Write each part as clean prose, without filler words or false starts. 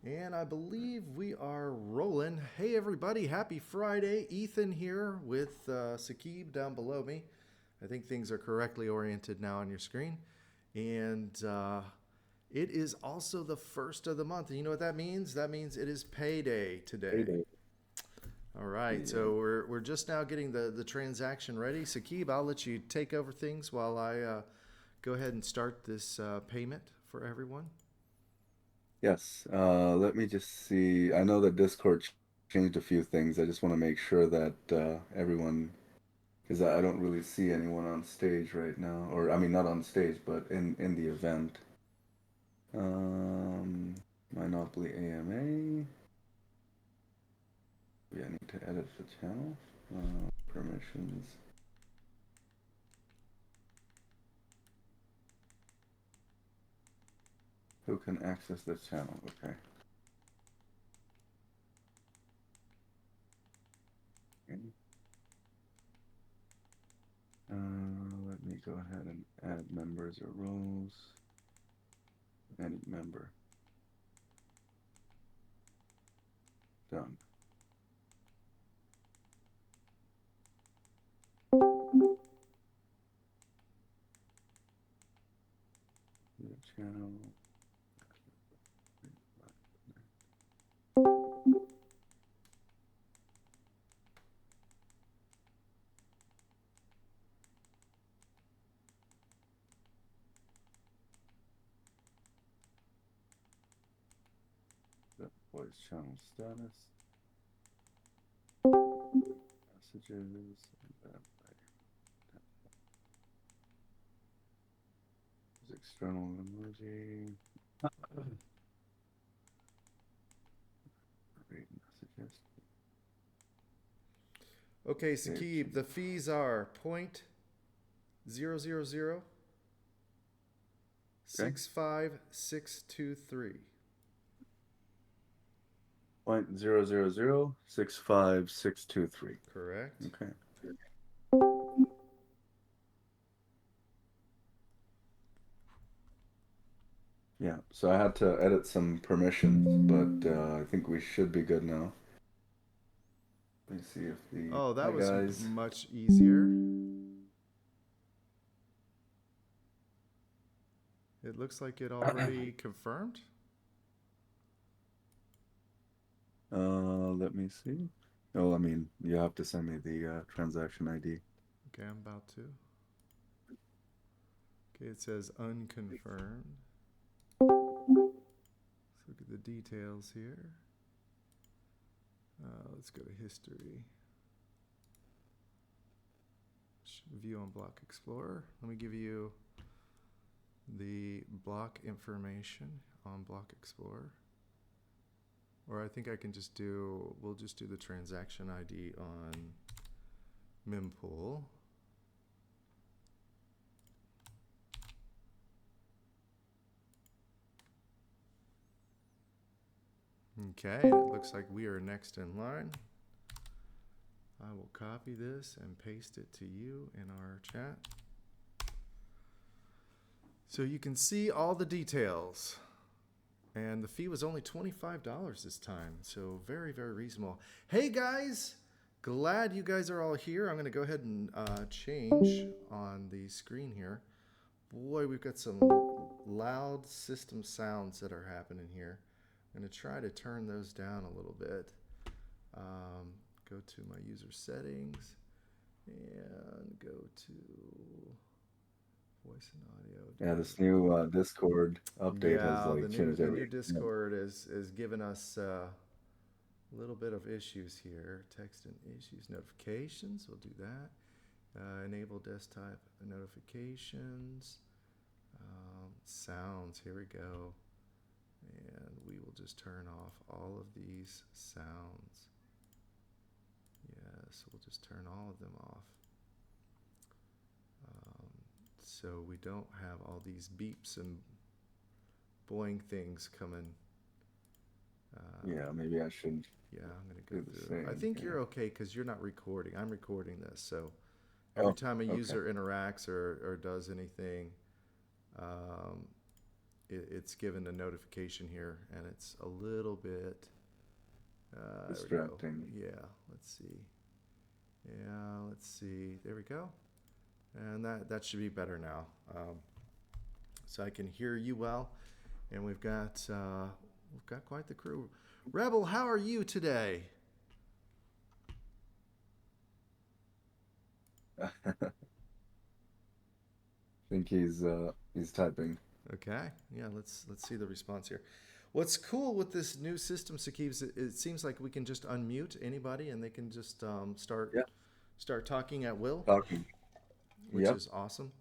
And I believe we are rolling. Hey, everybody, happy Friday. Ethan here with Sakib down below me. I think things are correctly oriented now on your screen. And it is also the first of the month. And you know what that means? That means it is payday today. Payday. All right, Yeah. so we're just now getting the transaction ready. Sakib, I'll let you take over things while I go ahead and start this payment for everyone. Yes. Let me just see. I know that Discord changed a few things. I just want to make sure that everyone, because I don't really see anyone on stage right now, or I mean not on stage, but in the event. Um, Mineopoly AMA. Yeah, I need to edit the channel. Permissions. Who can access this channel? Okay. Okay. Let me go ahead and add members or roles. Any member. Done. The channel. The voice channel status. Messages. And then there's external emoji. Read messages. Okay, Save Sakib, the change. fees are point 000 Okay. 65623. 0.0006563. Correct. Okay. Yeah. So I had to edit some permissions, but I think we should be good now. Let me see if the Oh, hi that was guys. much easier. It looks like it already confirmed. Let me see. Oh, I mean, you have to send me the transaction ID. Okay, I'm about to. Okay, it says unconfirmed. Let's look at the details here. Let's go to history. View on Block Explorer. Let me give you the block information on Block Explorer. Or I think I can just do, we'll just do the transaction ID on Mempool. Okay, it looks like we are next in line. I will copy this and paste it to you in our chat. So you can see all the details. And the fee was only $25 this time. So very, very reasonable. Hey guys, glad you guys are all here. I'm going to go ahead and change on the screen here. Boy, we've got some loud system sounds that are happening here. I'm going to try to turn those down a little bit. Go to my user settings and go to voice and audio. Yeah, this new Discord update has Yeah, like changed the new everything. Discord is giving us a little bit of issues here. Text and issues, notifications. We'll do that. Enable desktop notifications. Sounds. Here we go. And we will just turn off all of these sounds. Yes, we'll just turn all of them off. So we don't have all these beeps and boing things coming. Yeah, maybe I should Yeah, I'm going to go do the through. I same think you're here. okay because you're not recording. I'm recording this. So every Oh, time a okay. user interacts or does anything, um, it's given a notification here, and it's a little bit. There we go. Distracting. Yeah, let's see. Yeah, let's see. There we go. And that should be better now. So I can hear you well, and we've got quite the crew. Rebel, how are you today? I think he's typing. Okay, yeah. Let's see the response here. What's cool with this new system, Sakib, is it seems like we can just unmute anybody and they can just Yeah, start talking at will, talking. which Yep. is awesome.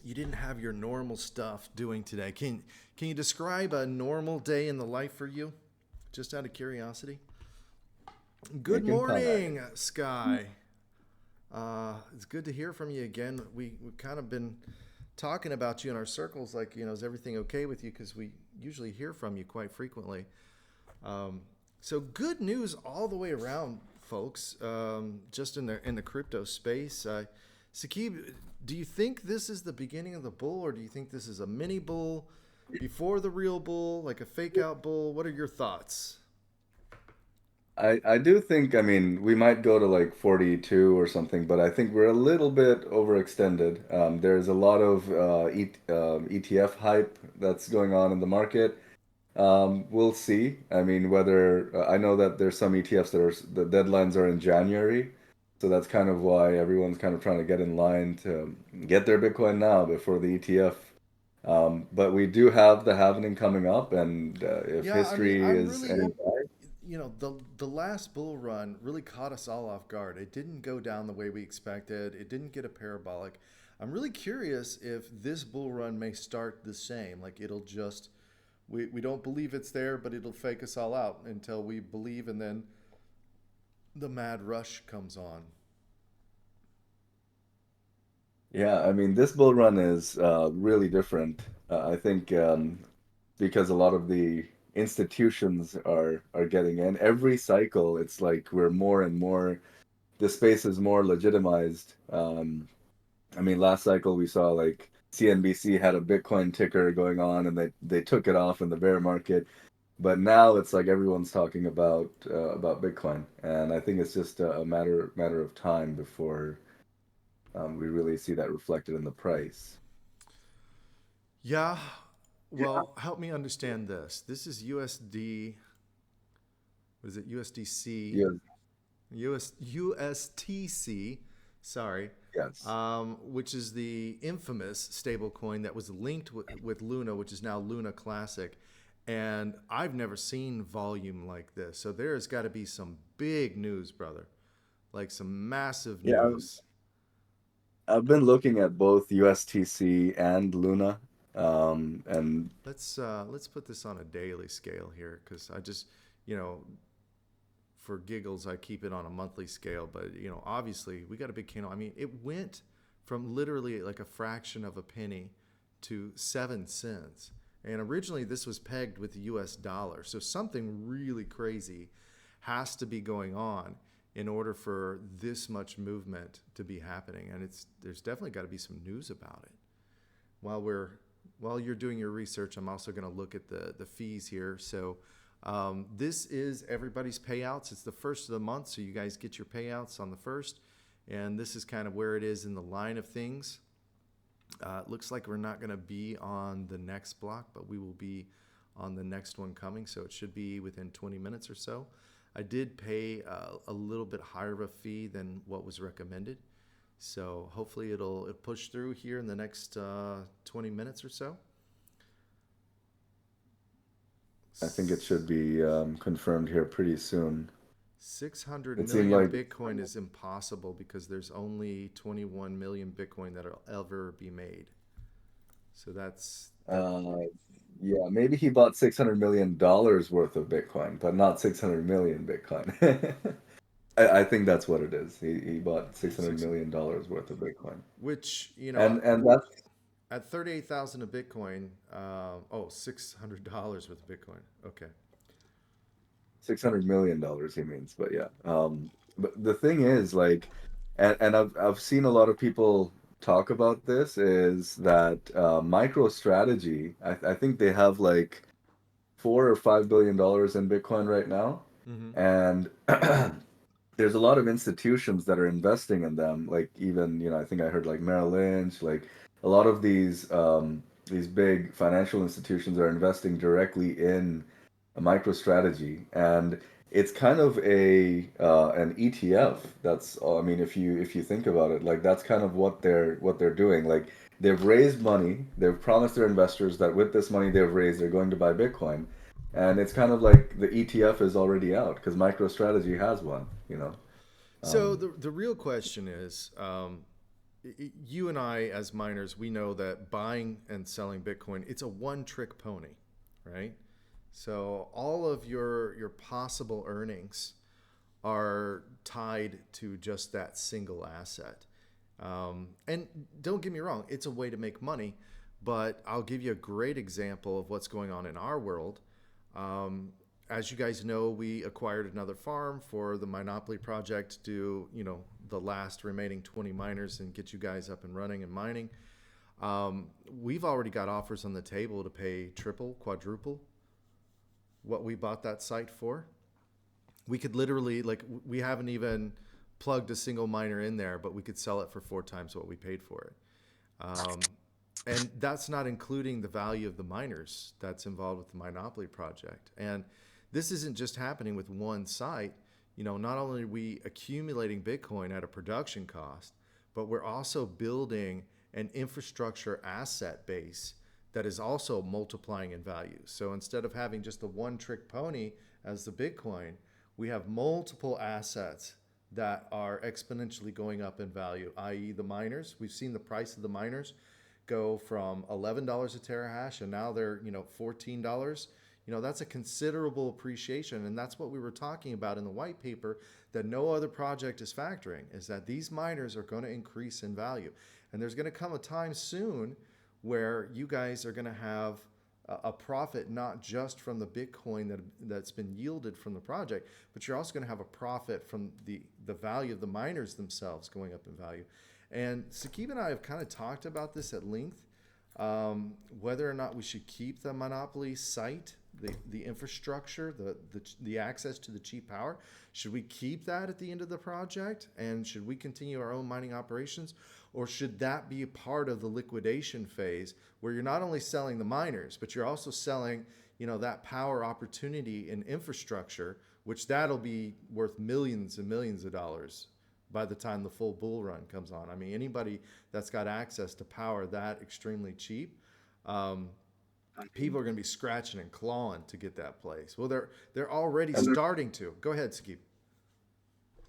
You didn't have your normal stuff doing today. Can you describe a normal day in the life for you? Just out of curiosity. Good Making pie. morning, Sky. It's good to hear from you again. We've kind of been talking about you in our circles, like, is everything okay with you? Because we usually hear from you quite frequently. So good news all the way around, folks. Just in the crypto space. Sakib, do you think this is the beginning of the bull, or do you think this is a mini bull before the real bull, like a fake out bull? What are your thoughts? I do think, I mean, we might go to like 42 or something, but I think we're a little bit overextended. There's a lot of ETF hype that's going on in the market. We'll see. I mean, whether I know that there's some ETFs the deadlines are in January, so that's kind of why everyone's kind of trying to get in line to get their Bitcoin now before the ETF. But we do have the halvening coming up, and if Yeah, I mean, history I'm is really, any guide, the last bull run really caught us all off guard. It didn't go down the way we expected. It didn't get a parabolic. I'm really curious if this bull run may start the same. Like it'll just we don't believe it's there, but it'll fake us all out until we believe, and then the mad rush comes on. yeah, I mean, this bull run is really different. I think because a lot of the institutions are getting in. Every cycle, it's like we're more and more, the space is more legitimized. I mean, last cycle we saw like CNBC had a Bitcoin ticker going on and they took it off in the bear market. But now it's like everyone's talking about Bitcoin, and I think it's just a matter of time before we really see that reflected in the price. Yeah. Well, help me understand this. This is USD. What is it? USDC. Yeah. USTC. Sorry. Yes. Which is the infamous stablecoin that was linked with Luna, which is now Luna Classic. And I've never seen volume like this. So there's got to be some big news, brother. Like some massive Yeah. news. I've been looking at both USTC and Luna, and Let's put this on a daily scale here, because I just, you know, for giggles, I keep it on a monthly scale. But obviously, we got a big candle. I mean, it went from literally like a fraction of a penny to 7 cents. And originally, this was pegged with the U.S. dollar. So something really crazy has to be going on in order for this much movement to be happening. And there's definitely got to be some news about it. While we're while you're doing your research, I'm also going to look at the fees here. So this is everybody's payouts. It's the first of the month, so you guys get your payouts on the first, and this is kind of where it is in the line of things. It looks like we're not going to be on the next block, but we will be on the next one coming, so it should be within 20 minutes or so. I did pay a little bit higher of a fee than what was recommended, so hopefully it'll push through here in the next 20 minutes or so. I think it should be confirmed here pretty soon. 600 It seemed million like, Bitcoin is impossible because there's only 21 million Bitcoin that'll ever be made. So that. uh, yeah, maybe he bought $600 million worth of Bitcoin, but not 600 million Bitcoin. I think that's what it is. He bought $600 Six, million worth of Bitcoin, which and that's at 38,000 a Bitcoin. $600 worth of Bitcoin. Okay. $600 million he means, but yeah. But the thing is, like, and I've seen a lot of people talk about this is that MicroStrategy, I think they have like $4 or $5 billion in Bitcoin right now, Hmm. and there's a lot of institutions that are investing in them. Like even, I think I heard like Merrill Lynch, like a lot of these big financial institutions are investing directly in a MicroStrategy, and it's kind of a an ETF. That's I mean, if you think about it, like that's kind of what they're doing. Like they've raised money, they've promised their investors that with this money they've raised, they're going to buy Bitcoin. And it's kind of like the ETF is already out because MicroStrategy has one. So Um, the real question is, you and I as miners, we know that buying and selling Bitcoin, it's a one trick pony, right? So all of your possible earnings are tied to just that single asset. And don't get me wrong, it's a way to make money, but I'll give you a great example of what's going on in our world. Um, as you guys know, we acquired another farm for the Mineopoly project to do, the last remaining 20 miners and get you guys up and running and mining. We've already got offers on the table to pay triple, quadruple what we bought that site for. We could literally, like, we haven't even plugged a single miner in there, but we could sell it for four times what we paid for it. And that's not including the value of the miners that's involved with the Monopoly project. And this isn't just happening with one site. Not only are we accumulating Bitcoin at a production cost, but we're also building an infrastructure asset base that is also multiplying in value. So instead of having just the one trick pony as the Bitcoin, we have multiple assets that are exponentially going up in value, i.e., the miners. We've seen the price of the miners go from $11 a terahash and now they're $14. That's a considerable appreciation, and that's what we were talking about in the white paper that no other project is factoring, is that these miners are going to increase in value, and there's going to come a time soon where you guys are going to have a profit not just from the Bitcoin that's been yielded from the project, but you're also going to have a profit from the value of the miners themselves going up in value. And Sakib and I have kind of talked about this at length, whether or not we should keep the Monopoly site, the infrastructure, the access to the cheap power. Should we keep that at the end of the project? And should we continue our own mining operations? Or should that be a part of the liquidation phase where you're not only selling the miners, but you're also selling, that power opportunity in infrastructure, which that'll be worth millions and millions of dollars by the time the full bull run comes on. I mean, anybody that's got access to power that extremely cheap, um, people are going to be scratching and clawing to get that place. Well, they're already and starting to. Go ahead, Sakib.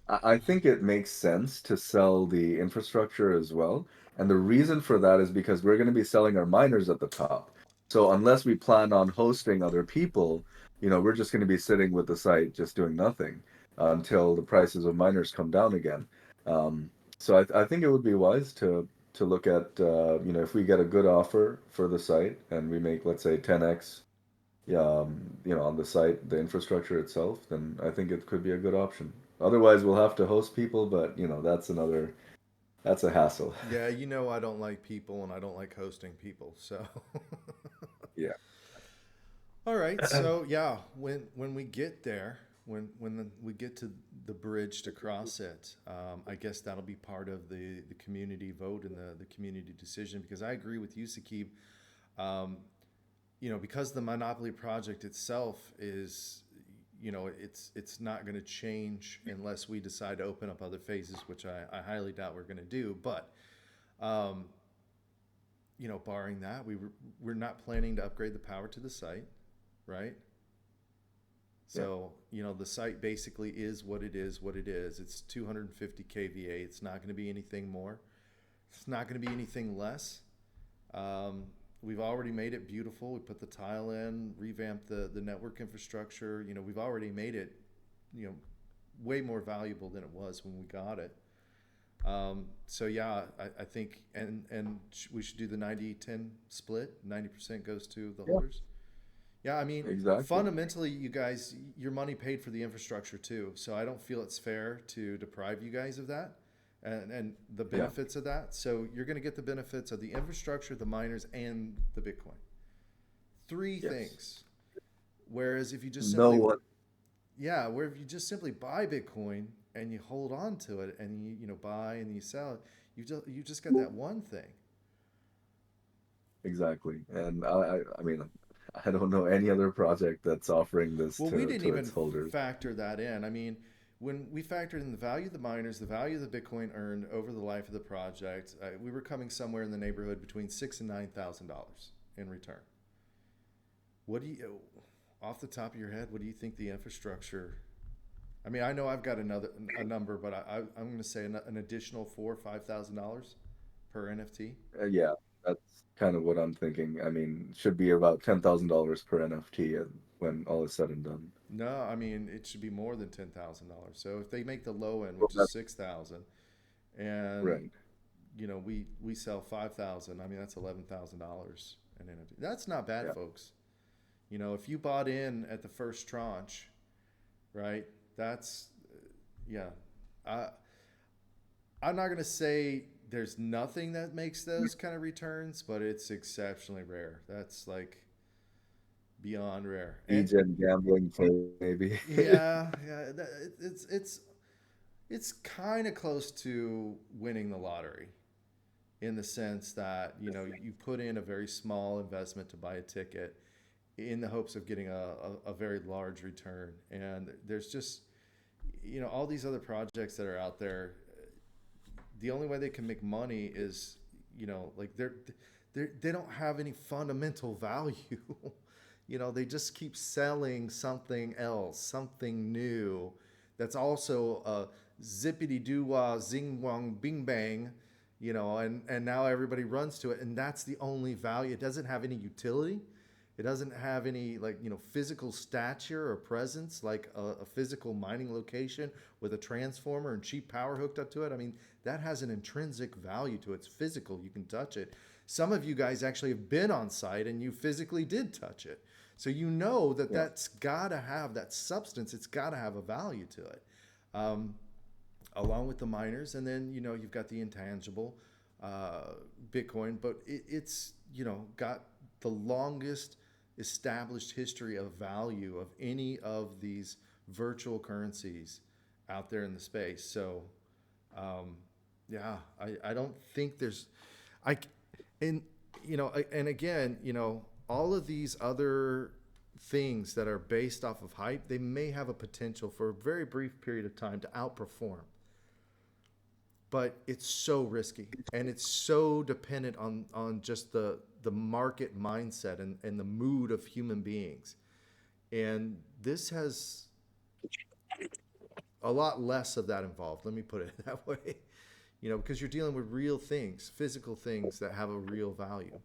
I think it makes sense to sell the infrastructure as well. And the reason for that is because we're going to be selling our miners at the top. So unless we plan on hosting other people, we're just going to be sitting with the site just doing nothing until the prices of miners come down again. So I think it would be wise to look at if we get a good offer for the site and we make, let's say, 10x on the site, the infrastructure itself, then I think it could be a good option. Otherwise, we'll have to host people, but that's a hassle. Yeah, I don't like people and I don't like hosting people. So, Yeah. all right. So yeah, when we get there, we get to the bridge to cross it, I guess that'll be part of the community vote and the community decision. Because I agree with you, Sakib. Um, because the Monopoly project itself is, it's not going to change unless we decide to open up other phases, which I highly doubt we're going to do. But, um, barring that, we're not planning to upgrade the power to the site, right? Yeah. So, the site basically is what it is, what it is. It's 250 kVA. It's not going to be anything more. It's not going to be anything less. Um, we've already made it beautiful. We put the tile in, revamped the network infrastructure. We've already made it, you know, way more valuable than it was when we got it. So yeah, I think, and we should do the 90-10 split. 90% goes to the Yeah. holders. Yeah, I mean, Exactly. fundamentally, you guys, your money paid for the infrastructure too. So I don't feel it's fair to deprive you guys of that. and the Yeah. benefits of that. So you're going to get the benefits of the infrastructure, the miners, and the Bitcoin. Three Yes. things. Whereas if you just No simply, one. yeah, where if you just simply buy Bitcoin and you hold on to it and you buy and you sell it, you just got that one thing. Exactly. And I mean, I don't know any other project that's offering this Well, we didn't to even its holders. factor that in. I mean, when we factored in the value of the miners, the value of the Bitcoin earned over the life of the project, we were coming somewhere in the neighborhood between $6,000 and $9,000 in return. What do you, off the top of your head, what do you think the infrastructure? I mean, I know I've got a number, but I'm going to say an additional $4,000 or $5,000 per NFT. Yeah, that's kind of what I'm thinking. I mean, should be about $10,000 per NFT when all is said and done. No, I mean it should be more than $10,000. So if they make the low end, Well, which is that's 6,000, and right. we sell 5,000. I mean, that's $11,000 an NFT. That's not bad, Yeah. folks. If you bought in at the first tranche, right? That's yeah. I I'm not gonna say there's nothing that makes those kind of returns, but it's exceptionally rare. That's like beyond rare. And Degen gambling play, maybe. yeah, it's kind of close to winning the lottery in the sense that you put in a very small investment to buy a ticket in the hopes of getting a very large return. And there's just all these other projects that are out there. The only way they can make money is like they don't have any fundamental value. They just keep selling something else, something new that's also a zippity doo wah zing wang bing bang, and now everybody runs to it, and that's the only value. It doesn't have any utility. It doesn't have any like physical stature or presence like a physical mining location with a transformer and cheap power hooked up to it. I mean, that has an intrinsic value to it. It's physical. You can touch it. Some of you guys actually have been on site and you physically did touch it. So you know that Yeah. that's got to have that substance. It's got to have a value to it, um, along with the miners. And then you've got the intangible Bitcoin, but it's got the longest established history of value of any of these virtual currencies out there in the space. So, yeah, I don't think there's, I, and, and again, all of these other things that are based off of hype, they may have a potential for a very brief period of time to outperform, but it's so risky and it's so dependent on just the market mindset and the mood of human beings. And this has a lot less of that involved. Let me put it that way. Because you're dealing with real things, physical things that have a real value.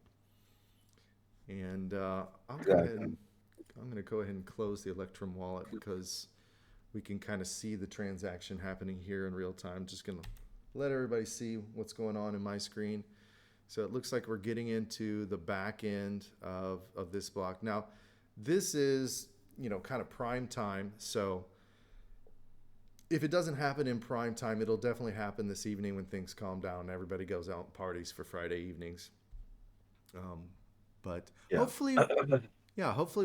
And Exactly. I'm going to go ahead and close the Electrum wallet because we can kind of see the transaction happening here in real time. Just going to let everybody see what's going on in my screen. So it looks like we're getting into the back end of this block. Now, this is, kind of prime time. So if it doesn't happen in prime time, it'll definitely happen this evening when things calm down and everybody goes out and parties for Friday evenings. Um, but Yeah. hopefully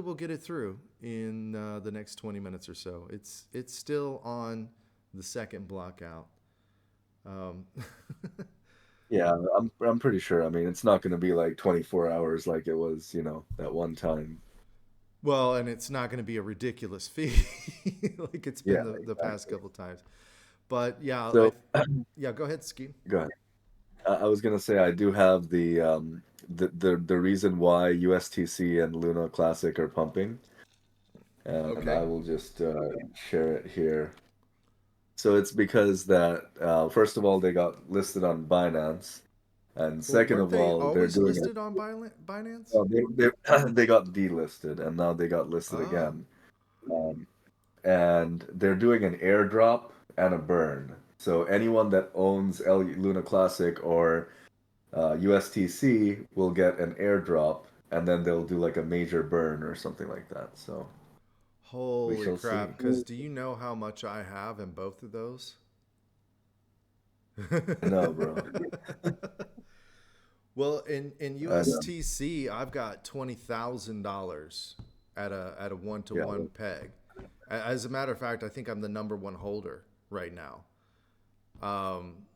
we'll get it through in the next 20 minutes or so. It's still on the second block out. Um, Yeah, I'm pretty sure. I mean, it's not going to be like 24 hours like it was, that one time. Well, and it's not going to be a ridiculous fee like it's been Yeah, the past exactly. couple times. But yeah, So, yeah, go ahead, Ski. go ahead. I was gonna say I do have the reason why USTC and Luna Classic are pumping, and Okay. I will just share it here. So it's because that first of all they got listed on Binance, and Well, second weren't of they all they're always doing listed on Binance? they they got delisted and now they got listed Oh, again, um, and they're doing an airdrop and a burn. So anyone that owns Luna Classic or USTC will get an airdrop, and then they'll do like a major burn or something like that. So we holy shall see. crap. Because do you know how much I have in both of those? I know, bro. Well, in I know. USTC, I've got $20,000 at a one to Yeah. one peg. As a matter of fact, I think I'm the number one holder right now. Um,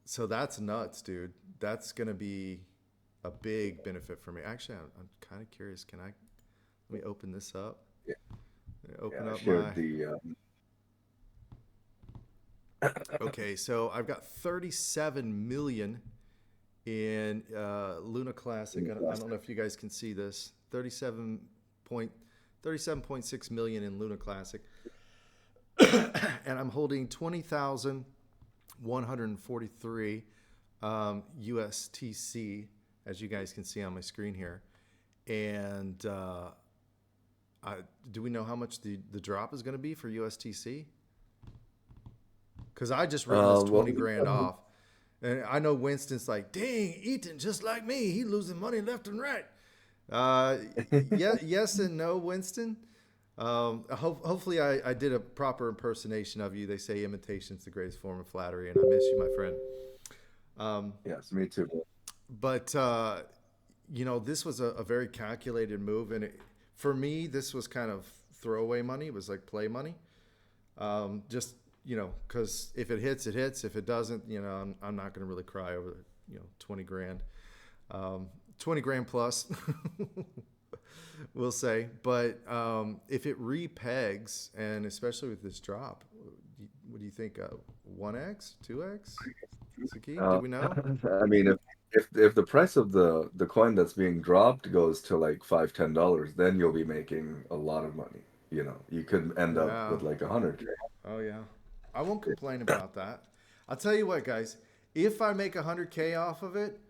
so that's nuts, dude. That's gonna be a big benefit for me. Actually, I'm kind of curious. Can I let me open this up? Yeah. Open Yeah. I up my. shared the. Okay, so I've got 37 million in Luna Classic. I don't know if you guys can see this. 37.6 million in Luna Classic, and I'm holding 20,143 USTC, as you guys can see on my screen here. And I, do we know how much the drop is going to be for USTC? Because I just written this Well, 20 grand off. And I know Winston's like, dang, Ethan, just like me. He losing money left and right. Uh, yeah, yes and no, Winston. Hopefully, I did a proper impersonation of you. They say imitation's the greatest form of flattery, and I miss you, my friend. Um, yes, me too. but this was a very calculated move, and for me, this was kind of throwaway money. It was like play money. Just because if it hits, it hits. If it doesn't, I'm not going to really cry over 20 grand, 20 grand plus, we'll say. But if it repegs, and especially with this drop, what do you think? 1x, 2x? Saki, do Uh, we know? I mean, if the price of the coin that's being dropped goes to like $5-10, then you'll be making a lot of money. You could end up Yeah. with like 100K. Oh yeah. I won't complain about that. I'll tell you what, guys. If I make 100K off of it,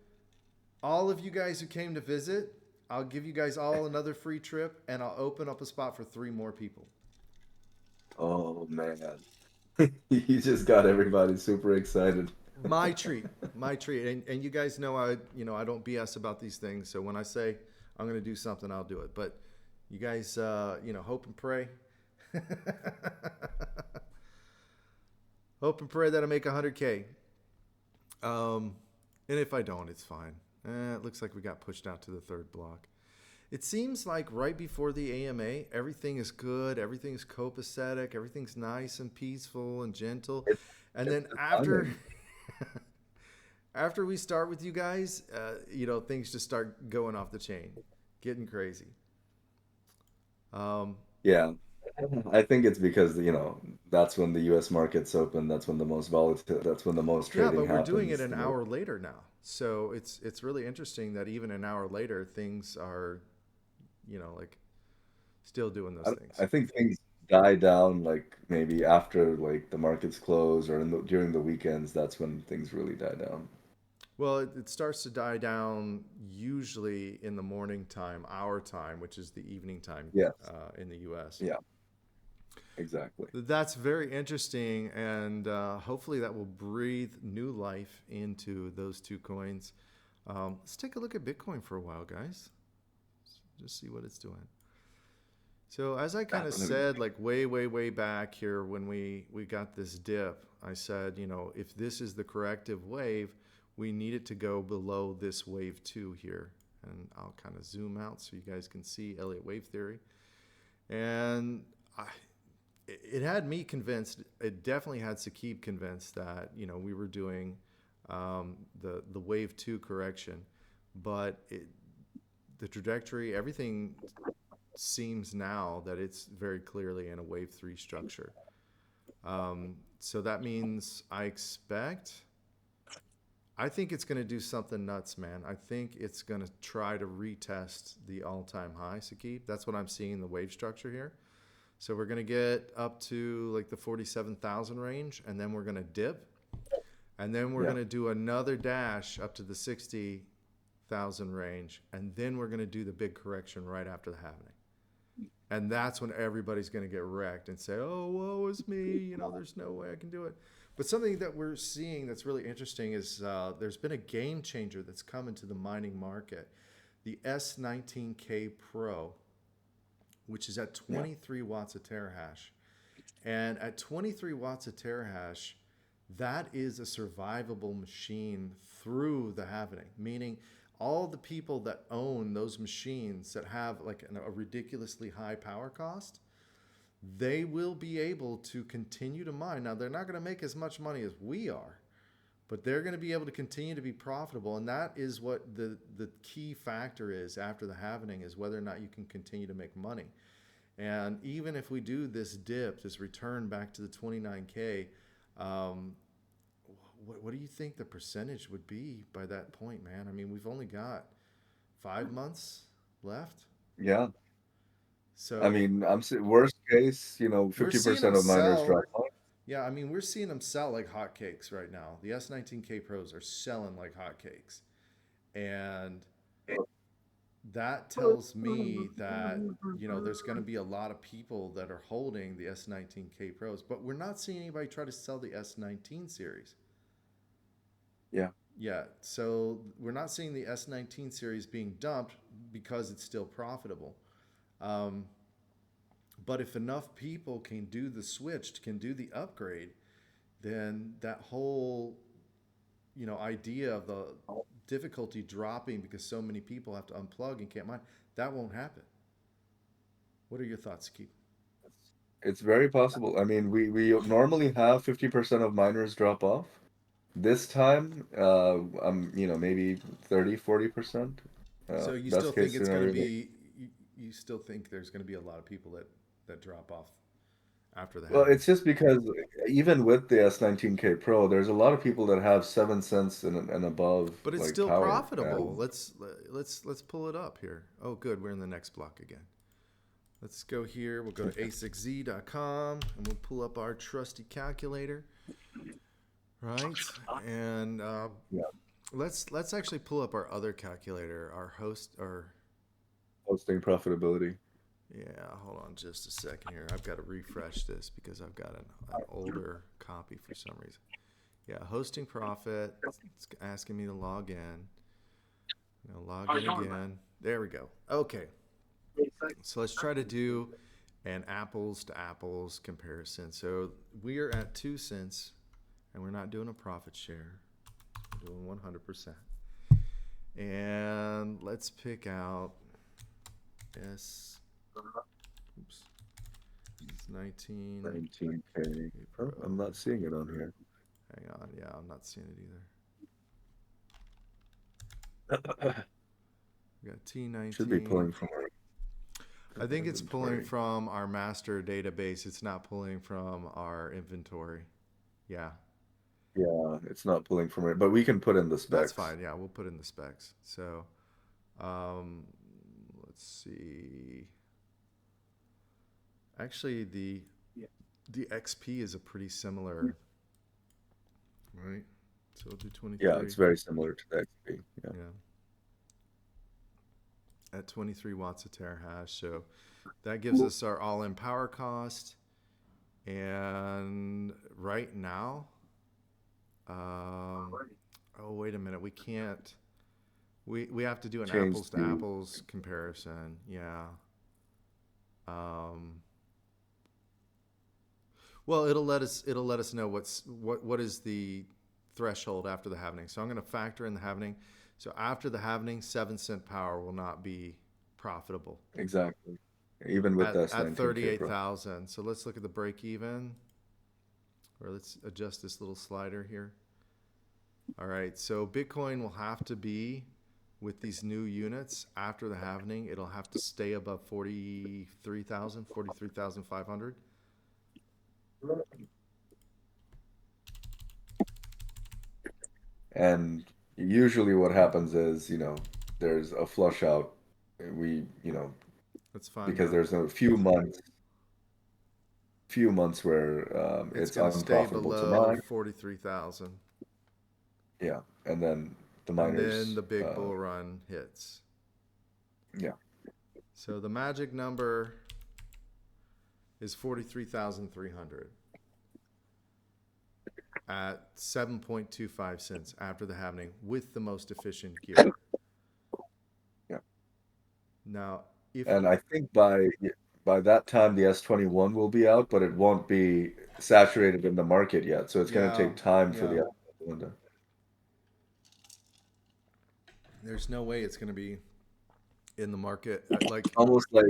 all of you guys who came to visit, I'll give you guys all another free trip, and I'll open up a spot for three more people. Oh man, you just got everybody super excited. My treat, my treat. And you guys know I don't BS about these things. So when I say I'm going to do something, I'll do it. But you guys, hope and pray. Hope and pray that I make 100K. And if I don't, it's fine. It looks like we got pushed out to the third block. It seems like right before the AMA, everything is good, everything is copacetic, everything's nice and peaceful and gentle. It's And it's then the after timing. after we start with you guys, things just start going off the chain, getting crazy. Um, Yeah, I think it's because that's when the U.S. markets open. That's when the most volatile. That's when the most yeah, trading but we're doing it happens. an The most. hour later now, so it's really interesting that even an hour later, things are, like still doing those I, things. I think things die down like maybe after like the markets close or during the weekends. That's when things really die down. Well, it starts to die down usually in the morning time, our time, which is the evening time Yes. in the U.S. Yeah. Exactly. That's very interesting, and hopefully that will breathe new life into those two coins. Let's take a look at Bitcoin for a while, guys. Just see what it's doing. So as I kind of Let me said, like way, way, way back here when we got this dip, I said, if this is the corrective wave, we need it to go below this wave two here. And I'll kind of zoom out so you guys can see Elliott wave theory. And it had me convinced. It definitely had Saqib convinced that we were doing the wave two correction, but the trajectory, everything seems now that it's very clearly in a wave three structure. So that means I think it's going to do something nuts, man. I think it's going to try to retest the all-time high, Saqib. That's what I'm seeing in the wave structure here. So we're going to get up to like the 47,000 range, and then we're going to dip, and then we're Yeah. going to do another dash up to the 60,000 range, and then we're going to do the big correction right after the halving. And that's when everybody's going to get wrecked and say, oh, woe is me. There's no way I can do it. But something that we're seeing that's really interesting is there's been a game changer that's come into the mining market. The S19K Pro, which is at Yeah. 23 watts a terahash. And at 23 watts a terahash, that is a survivable machine through the halvening, meaning all the people that own those machines that have like a ridiculously high power cost, they will be able to continue to mine. Now, they're not going to make as much money as we are, but they're going to be able to continue to be profitable. And that is what the key factor is after the halvening, is whether or not you can continue to make money. And even if we do this dip, this return back to the 29K, um, what do you think the percentage would be by that point, man? I mean, we've only got 5 months left. Yeah. I So mean, worst case, we're seeing them 50% of miners sell. drop off. Yeah, I mean, we're seeing them sell like hotcakes right now. The S19K Pros are selling like hotcakes. And that tells me that, there's going to be a lot of people that are holding the S19K Pros, but we're not seeing anybody try to sell the S19 series. Yeah. Yeah, so we're not seeing the S19 series being dumped because it's still profitable. Um, but if enough people can do the switch, can do the upgrade, then that whole idea of the difficulty dropping because so many people have to unplug and can't mine, that won't happen. What are your thoughts, Keith? It's very possible. I mean, we normally have 50% of miners drop off. This time, maybe 30, 40%. So you still Best think case it's going to scenario. be you still think there's going to be a lot of people that drop off after the Well, halving? it's just because even with the S19K Pro, there's a lot of people that have 7 cents and above But it's like still power. profitable. Let's pull it up here. Oh, good. We're in the next block again. Let's go here. We'll go to a6z.com and we'll pull up our trusty calculator, right? And Yeah, let's actually pull up our other calculator, our host, or hosting profitability. yeah. Hold on just a second here. I've got to refresh this because I've got an older copy for some reason. Yeah, hosting profit. It's asking me to log in. I'm gonna log in again. There we go. Okay. So let's try to do an apples to apples comparison. So we are at 2 cents and we're not doing a profit share. We're doing 100%. And let's pick out S, oops, it's 19. 19K. Oh, I'm not seeing it on here. Hang on. Yeah, I'm not seeing it either. We got Should be T19. pulling from our I think it's pulling inventory. from our master database. It's not pulling from our inventory. Yeah, Yeah, it's not pulling from it, but we can put in the that's specs. fine. Yeah, we'll put in the specs. So, um, let's see. Actually, the XP is a pretty similar, right? So we'll do Yeah, 23. it's very similar to the XP. Yeah. Yeah, at 23 watts a terahash. So that gives us our all-in power cost. And right now, Um, oh, wait a minute. We can't. We have to do an Change apples to the apples comparison. Yeah. Um, well, it'll let us know what is the threshold after the halvening. So I'm going to factor in the halvening. So after the halvening, 7 cent power will not be profitable exactly. Even with the at S19K Pro. 38,000. So let's look at the break even, or let's adjust this little slider here. All right, so Bitcoin will have to be, with these new units after the halvening, it'll have to stay above 43,000, 43,500. And usually what happens is, there's a flush out. We, That's fine, because yeah. there's a few months where It's it's going to stay unprofitable to below mine. 43,000. Yeah. And then the And then miners, the big bull run hits. yeah. So the magic number is 43,300 at 7.25 cents after the halvening with the most efficient gear. Yeah. Now, if And I think by by that time the S21 will be out, but it won't be saturated in the market yet. So it's going to Yeah, take time for yeah. the S21 to. There's no way it's going to be in the market. Like Almost like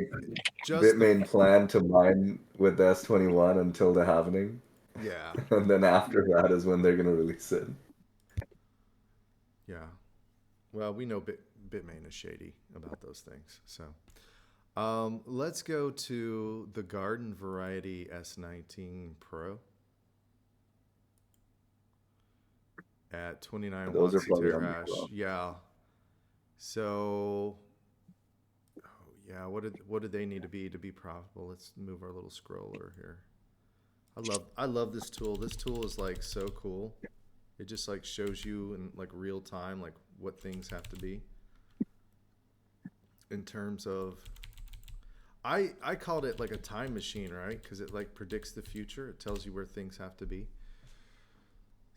just the Bitmain planned to mine with the S21 until the halvening, yeah, and then after that is when they're going to release it. yeah. Well, we know Bitmain is shady about those things. So let's go to the garden variety S19 Pro at 29 Those are watts a probably on the terahash. Yeah. So, oh, yeah. What did they need to be profitable? Let's move our little scroller here. I love this tool. This tool is like so cool. It just like shows you in like real time like what things have to be in terms of I called it like a time machine, right? Because it like predicts the future. It tells you where things have to be. They're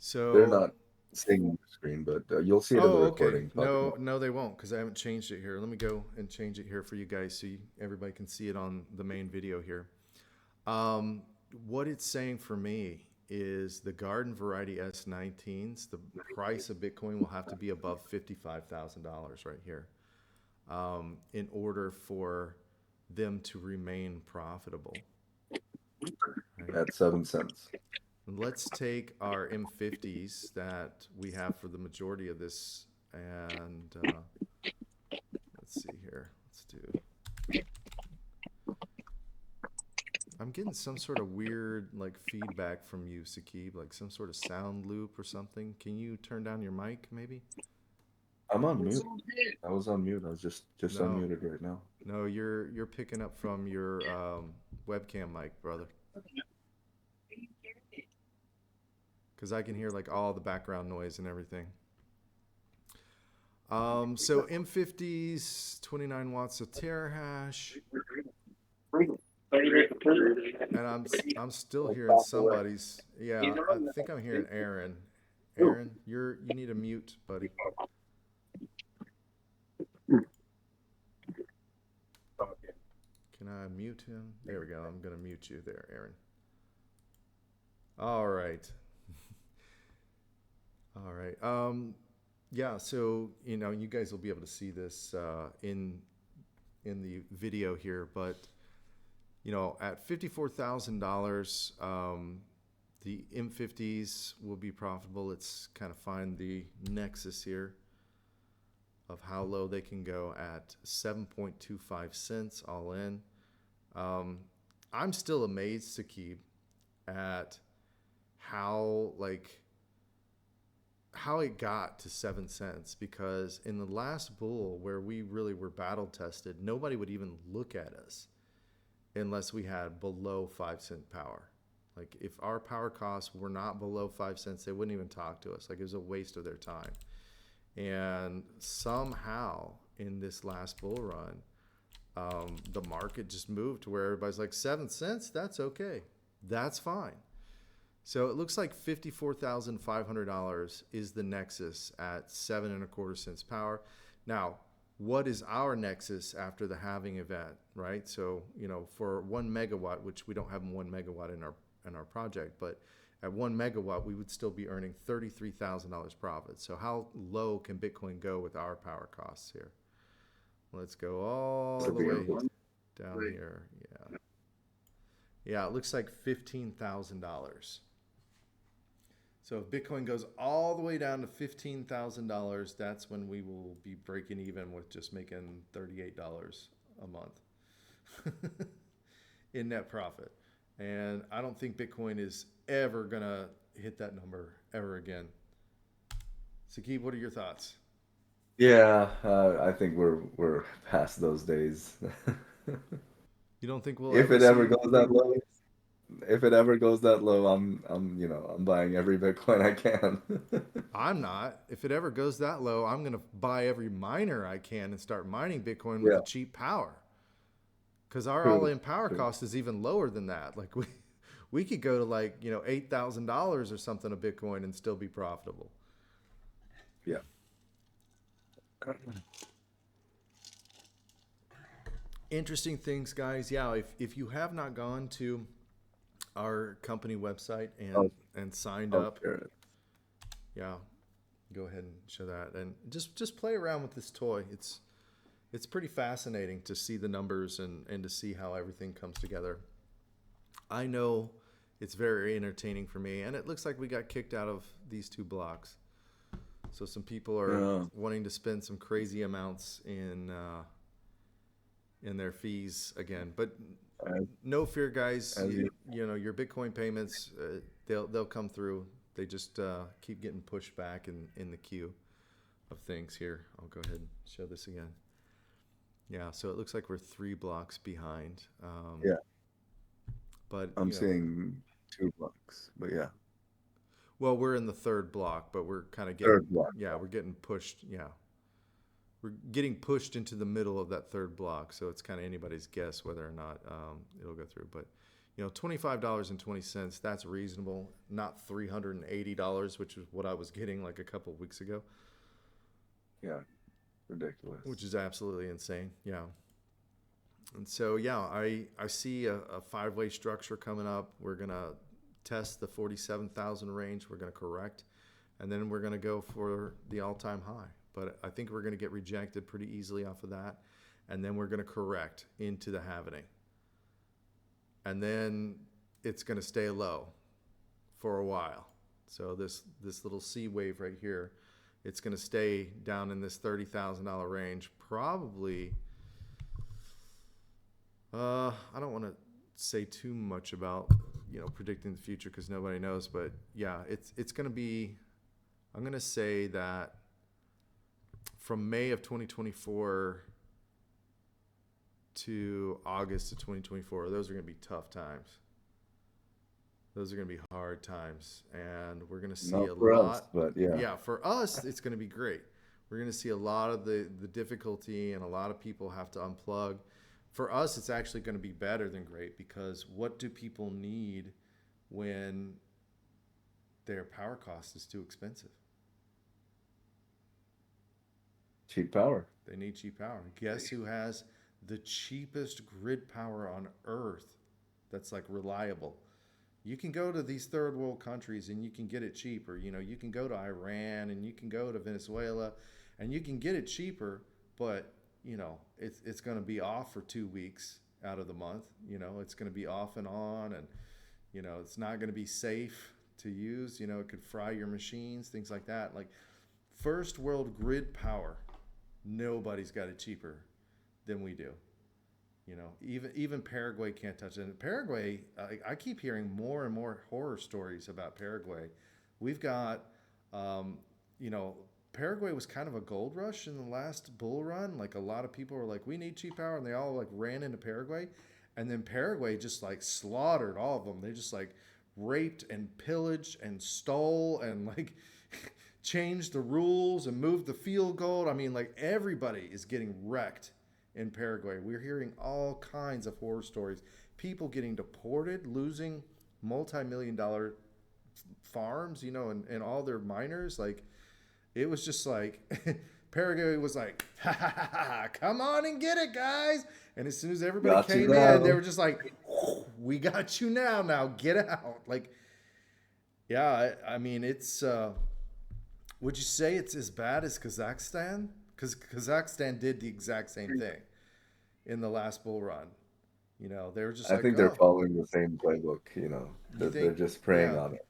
So, not seeing the screen, but you'll see it in the oh, okay. recording popping No, up. no, they won't because I haven't changed it here. Let me go and change it here for you guys so everybody can see it on the main video here. Um, what it's saying for me is the garden variety S19s, the price of Bitcoin will have to be above $55,000 right here in order for them to remain profitable. Right? At 7 cents. Let's take our M50s that we have for the majority of this, and let's see here. Let's do. I'm getting some sort of weird like feedback from you, Sakib, like some sort of sound loop or something. Can you turn down your mic, maybe? I'm on mute. I was on mute. I was just No, unmuted right now. no, you're picking up from your webcam mic, brother. Because I can hear like all the background noise and everything. So M50s, 29 watts of terahash, and I'm still hearing somebody's. Yeah, I think I'm hearing Aaron. Aaron, you need a mute, buddy. Can I mute him? There we go. I'm gonna mute you there, Aaron. All right. All right. Yeah. So you guys will be able to see this in the video here, but at $54,000, the M50s will be profitable. Let's kind of find the nexus here of how low they can go at 7.25 cents all in. I'm still amazed, Sakib, at how it got to 7 cents, because in the last bull where we really were battle tested, nobody would even look at us unless we had below 5 cent power. Like if our power costs were not below 5 cents, they wouldn't even talk to us. Like it was a waste of their time. And somehow in this last bull run, the market just moved to where everybody's like 7 cents. That's okay. That's fine. So it looks like $54,500 is the nexus at 7.25 cents power. Now, what is our nexus after the halving event, right? So for 1 megawatt, which we don't have 1 megawatt in our project, but at 1 megawatt, we would still be earning $33,000 profit. So how low can Bitcoin go with our power costs here? Let's go all the way down here. Yeah. Yeah, it looks like $15,000. So if Bitcoin goes all the way down to $15,000, that's when we will be breaking even with just making $38 a month in net profit. And I don't think Bitcoin is ever going to hit that number ever again. Sakib, what are your thoughts? Yeah, I think we're past those days. You don't think we'll If ever it ever see? goes that low, if it ever goes that low, I'm buying every Bitcoin I can. I'm not. If it ever goes that low, I'm going to buy every miner I can and start mining Bitcoin with Yeah, the cheap power. Because our true, all-in power true. cost is even lower than that. Like we could go to like $8,000 or something a Bitcoin and still be profitable. Yeah. Interesting things, guys. Yeah, if you have not gone to our company website I'll, and signed I'll up, share it. yeah, go ahead and show that and just play around with this toy. It's pretty fascinating to see the numbers and to see how everything comes together. I know it's very entertaining for me, and it looks like we got kicked out of these two blocks. So some people are Yeah. wanting to spend some crazy amounts in their fees again. But As, no fear, guys. as you, You know your Bitcoin payments, they'll come through. They just keep getting pushed back in the queue of things here. I'll go ahead and show this again. Yeah, so it looks like we're 3 blocks behind. yeah, But I'm seeing 2 blocks, but yeah, well, we're in the third block, but we're kind of getting, third block. yeah, we're getting pushed. Yeah, we're getting pushed into the middle of that third block. So it's kind of anybody's guess whether or not it'll go through. But $25.20, that's reasonable. Not $380, which is what I was getting like a couple of weeks ago, Yeah, ridiculous. which is absolutely insane. Yeah. And so, yeah, I see a five-way structure coming up. We're going to test the 47,000 range. We're going to correct, and then we're going to go for the all-time high. But I think we're going to get rejected pretty easily off of that, and then we're going to correct into the halvening. And then it's going to stay low for a while. So this little C wave right here, it's going to stay down in this $30,000 range, probably. I don't want to say too much about predicting the future because nobody knows, but yeah, it's going to be. I'm going to say that from May of 2024 to August of 2024, those are going to be tough times. Those are going to be hard times, and we're going to see Not a for lot. us, but yeah, Yeah, for us, it's going to be great. We're going to see a lot of the difficulty, and a lot of people have to unplug. For us, it's actually going to be better than great because what do people need when their power cost is too expensive? cheap power. They need cheap power. Guess who has the cheapest grid power on earth that's like reliable? You can go to these third world countries and you can get it cheaper. You can go to Iran and you can go to Venezuela and you can get it cheaper, but it's going to be off for 2 weeks out of the month. It's going to be off and on, and it's not going to be safe to use. It could fry your machines, things like that. Like first world grid power, nobody's got it cheaper than we do. Even Paraguay can't touch it. And Paraguay, I keep hearing more and more horror stories about Paraguay. We've got, Paraguay was kind of a gold rush in the last bull run. Like a lot of people were like, we need cheap power, and they all like ran into Paraguay, and then Paraguay just like slaughtered all of them. They just like raped and pillaged and stole and like changed the rules and moved the field goal. I mean, like everybody is getting wrecked in Paraguay. We're hearing all kinds of horror stories. People getting deported, losing multi-million-dollar farms, and all their miners. Like it was just like Paraguay was like, ha, ha, ha, ha, come on and get it, guys. And as soon as everybody Got you came in, they now. were just like, we got you now. Now get out. Like, yeah, I mean, it's. Would you say it's as bad as Kazakhstan? Because Kazakhstan did the exact same thing in the last bull run. They were just I like, think they're oh, following the same playbook. you They're think, just preying yeah, on it.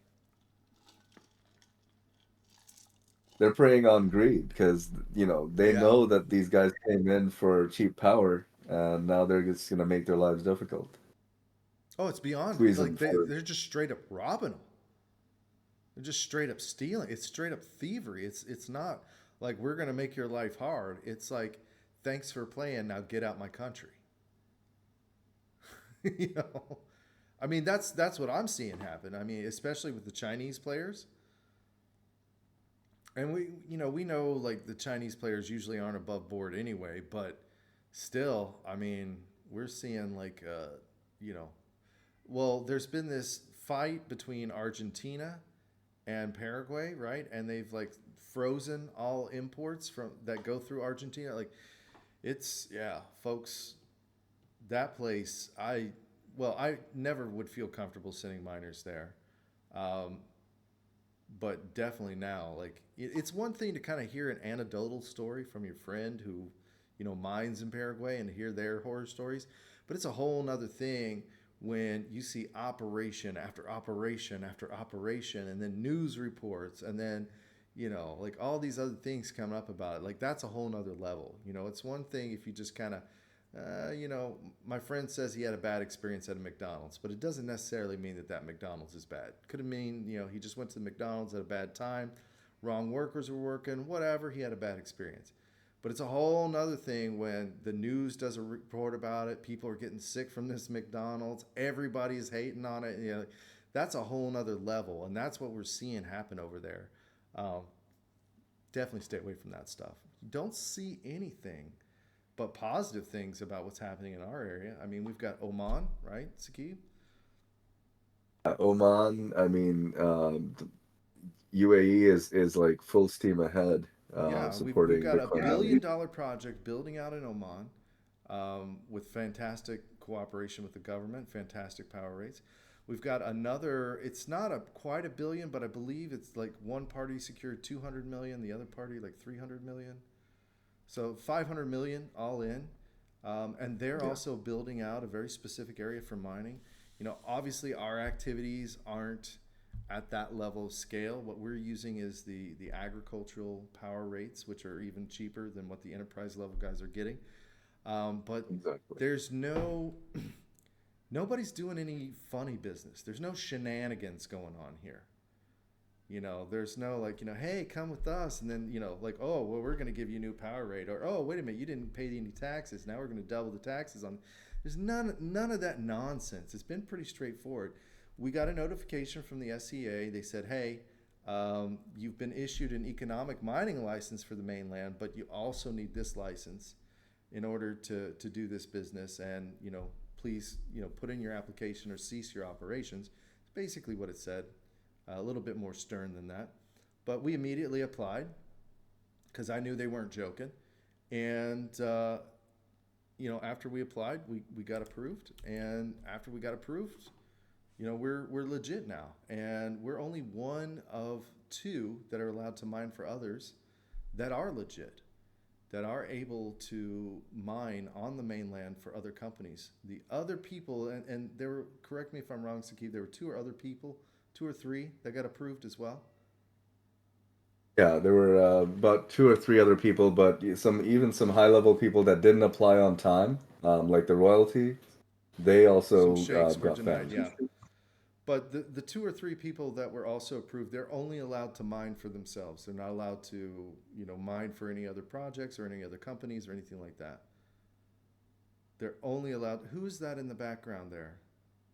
They're preying on greed because they yeah. know that these guys came in for cheap power, and now they're just gonna make their lives difficult, Oh, it's beyond squeeze them like for. they're just straight up robbing them. They're just straight up stealing. It's straight up thievery. It's not like we're gonna make your life hard. It's like thanks for playing. Now get out my country. you know, I mean that's what I'm seeing happen. I mean, especially with the Chinese players. And we know like the Chinese players usually aren't above board anyway, but still, I mean, we're seeing like you know, well, there's been this fight between Argentina and Paraguay, right? And they've like frozen all imports from that go through Argentina. Like it's yeah, folks, that place, I never would feel comfortable sending miners there. Um, but definitely now, like it's one thing to kind of hear an anecdotal story from your friend who, mines in Paraguay and hear their horror stories, but it's a whole nother thing when you see operation after operation after operation, and then news reports, and then like all these other things coming up about it. Like that's a whole nother level. It's one thing if you just kind of my friend says he had a bad experience at a McDonald's, but it doesn't necessarily mean that that McDonald's is bad. Could have mean, he just went to the McDonald's at a bad time, wrong workers were working, whatever, he had a bad experience. But it's a whole nother thing when the news does a report about it, people are getting sick from this McDonald's, everybody's hating on it. That's a whole nother level, and that's what we're seeing happen over there. Um, Definitely stay away from that stuff. You don't see anything but positive things about what's happening in our area. I mean, we've got Oman, right, Sakib? Oman, I mean, UAE is like full steam ahead, Yeah, we've supporting got a Bitcoin billion only. dollar project building out in Oman, with fantastic cooperation with the government, fantastic power rates. We've got another. It's not a quite a billion, but I believe it's like one party secured 200 million, the other party like 300 million. So 500 million all in. And they're Yeah, also building out a very specific area for mining. Obviously our activities aren't at that level of scale. What we're using is the agricultural power rates, which are even cheaper than what the enterprise level guys are getting. But exactly. there's nobody's doing any funny business. There's no shenanigans going on here. There's no like, hey, come with us, and then like, oh, well, we're going to give you a new power rate, or oh, wait a minute, you didn't pay any taxes. Now we're going to double the taxes on. There's none of that nonsense. It's been pretty straightforward. We got a notification from the SEA. They said, hey, you've been issued an economic mining license for the mainland, but you also need this license in order to do this business, and please put in your application or cease your operations. It's basically what it said, a little bit more stern than that. But we immediately applied because I knew they weren't joking. And, after we applied, we got approved. And after we got approved, we're legit now. And we're only one of two that are allowed to mine for others that are legit, that are able to mine on the mainland for other companies. The other people, and there were, correct me if I'm wrong, Sakib, there were two or three that got approved as well. Yeah, there were about two or three other people, but some high level people that didn't apply on time, like the royalty, they Some also sheikhs were got denied, found. yeah. But the two or three people that were also approved, they're only allowed to mine for themselves. They're not allowed to, mine for any other projects or any other companies or anything like that. They're only allowed. Who is that in the background there,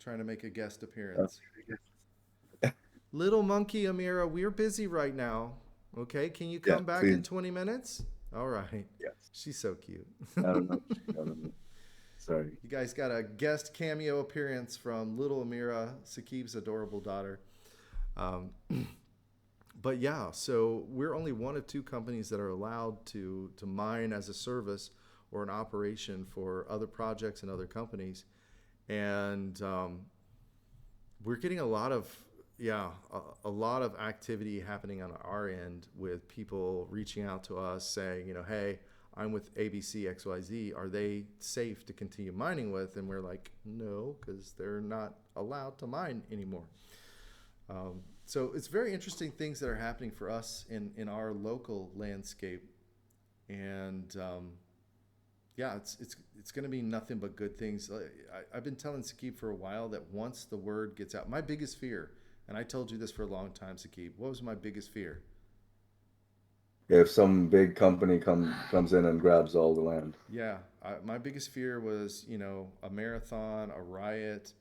trying to make a guest Uh, appearance? Little monkey Amira, we're busy right now. Okay, can you yeah, come back in please. 20 minutes? All right. Yes. She's so cute. I don't know. I don't know. Sorry. You guys got a guest cameo appearance from little Amira, Sakib's adorable daughter. Um, but yeah, so we're only one of two companies that are allowed to mine as a service or an operation for other projects and other companies, and we're getting a lot of a lot of activity happening on our end with people reaching out to us saying, hey, I'm with ABC XYZ, are they safe to continue mining with? And we're like, no, because they're not allowed to mine anymore. So it's very interesting things that are happening for us in our local landscape, and yeah, it's going to be nothing but good things. I've been telling Sakib for a while that once the word gets out, my biggest fear, and I told you this for a long time, Sakib, what was my biggest fear? If some big company comes in and grabs all the land. Yeah, my biggest fear was, a marathon, a riot,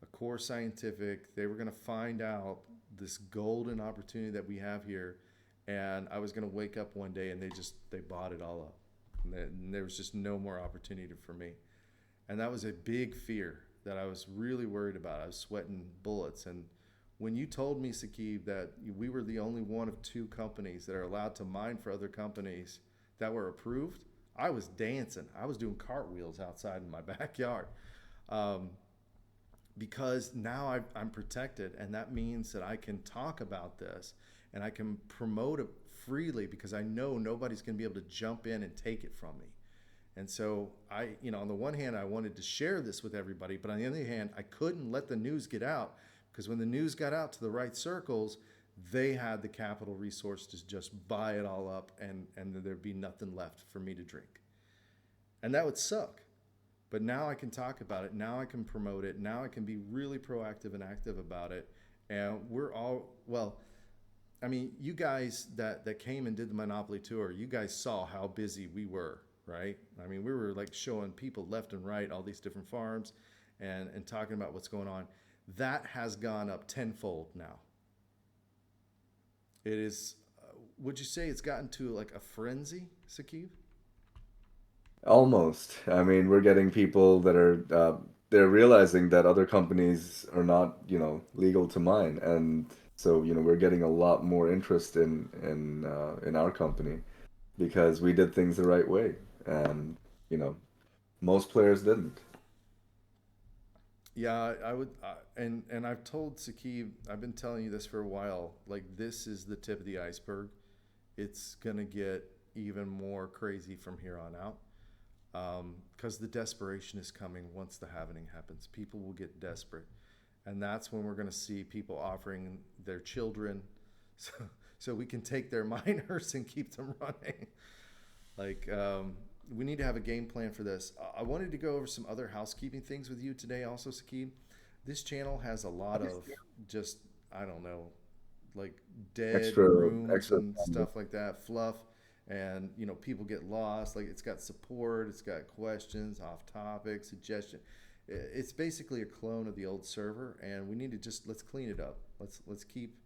a core scientific. They were going to find out this golden opportunity that we have here, and I was going to wake up one day and they bought it all up, and there was just no more opportunity for me, and that was a big fear that I was really worried about. I was sweating bullets, and when you told me, Sakib, that we were the only one of two companies that are allowed to mine for other companies that were approved, I was dancing. I was doing cartwheels outside in my backyard. Um, because now I'm protected, and that means that I can talk about this and I can promote it freely because I know nobody's going to be able to jump in and take it from me. And so on the one hand, I wanted to share this with everybody, but on the other hand, I couldn't let the news get out because when the news got out to the right circles, they had the capital resource to just buy it all up, and there'd be nothing left for me to drink. And that would suck. But now I can talk about it. Now I can promote it. Now I can be really proactive and active about it. And we're all, well, I mean, you guys that came and did the Monopoly tour, you guys saw how busy we were, right? I mean, we were like showing people left and right all these different farms and talking about what's going on. That has gone up tenfold now. It is, would you say it's gotten to like a frenzy, Sakib? Almost. I mean, we're getting people that are they're realizing that other companies are not, legal to mine, and so, we're getting a lot more interest in our company because we did things the right way, and you know, most players didn't. Yeah, I would, and I've told Sakib, I've been telling you this for a while. Like this is the tip of the iceberg. It's gonna get even more crazy from here on out, because the desperation is coming once the halvening happens. People will get desperate, and that's when we're gonna see people offering their children, so so we can take their miners and keep them running. Like, we need to have a game plan for this. I wanted to go over some other housekeeping things with you today, also, Sakib. This channel has a lot of just, I don't know, like dead Extra, rooms extra. and stuff like that, fluff. And, people get lost. Like, it's got support, it's got questions, off topic, suggestion. It's basically a clone of the old server, and we need to just let's clean it up. Let's keep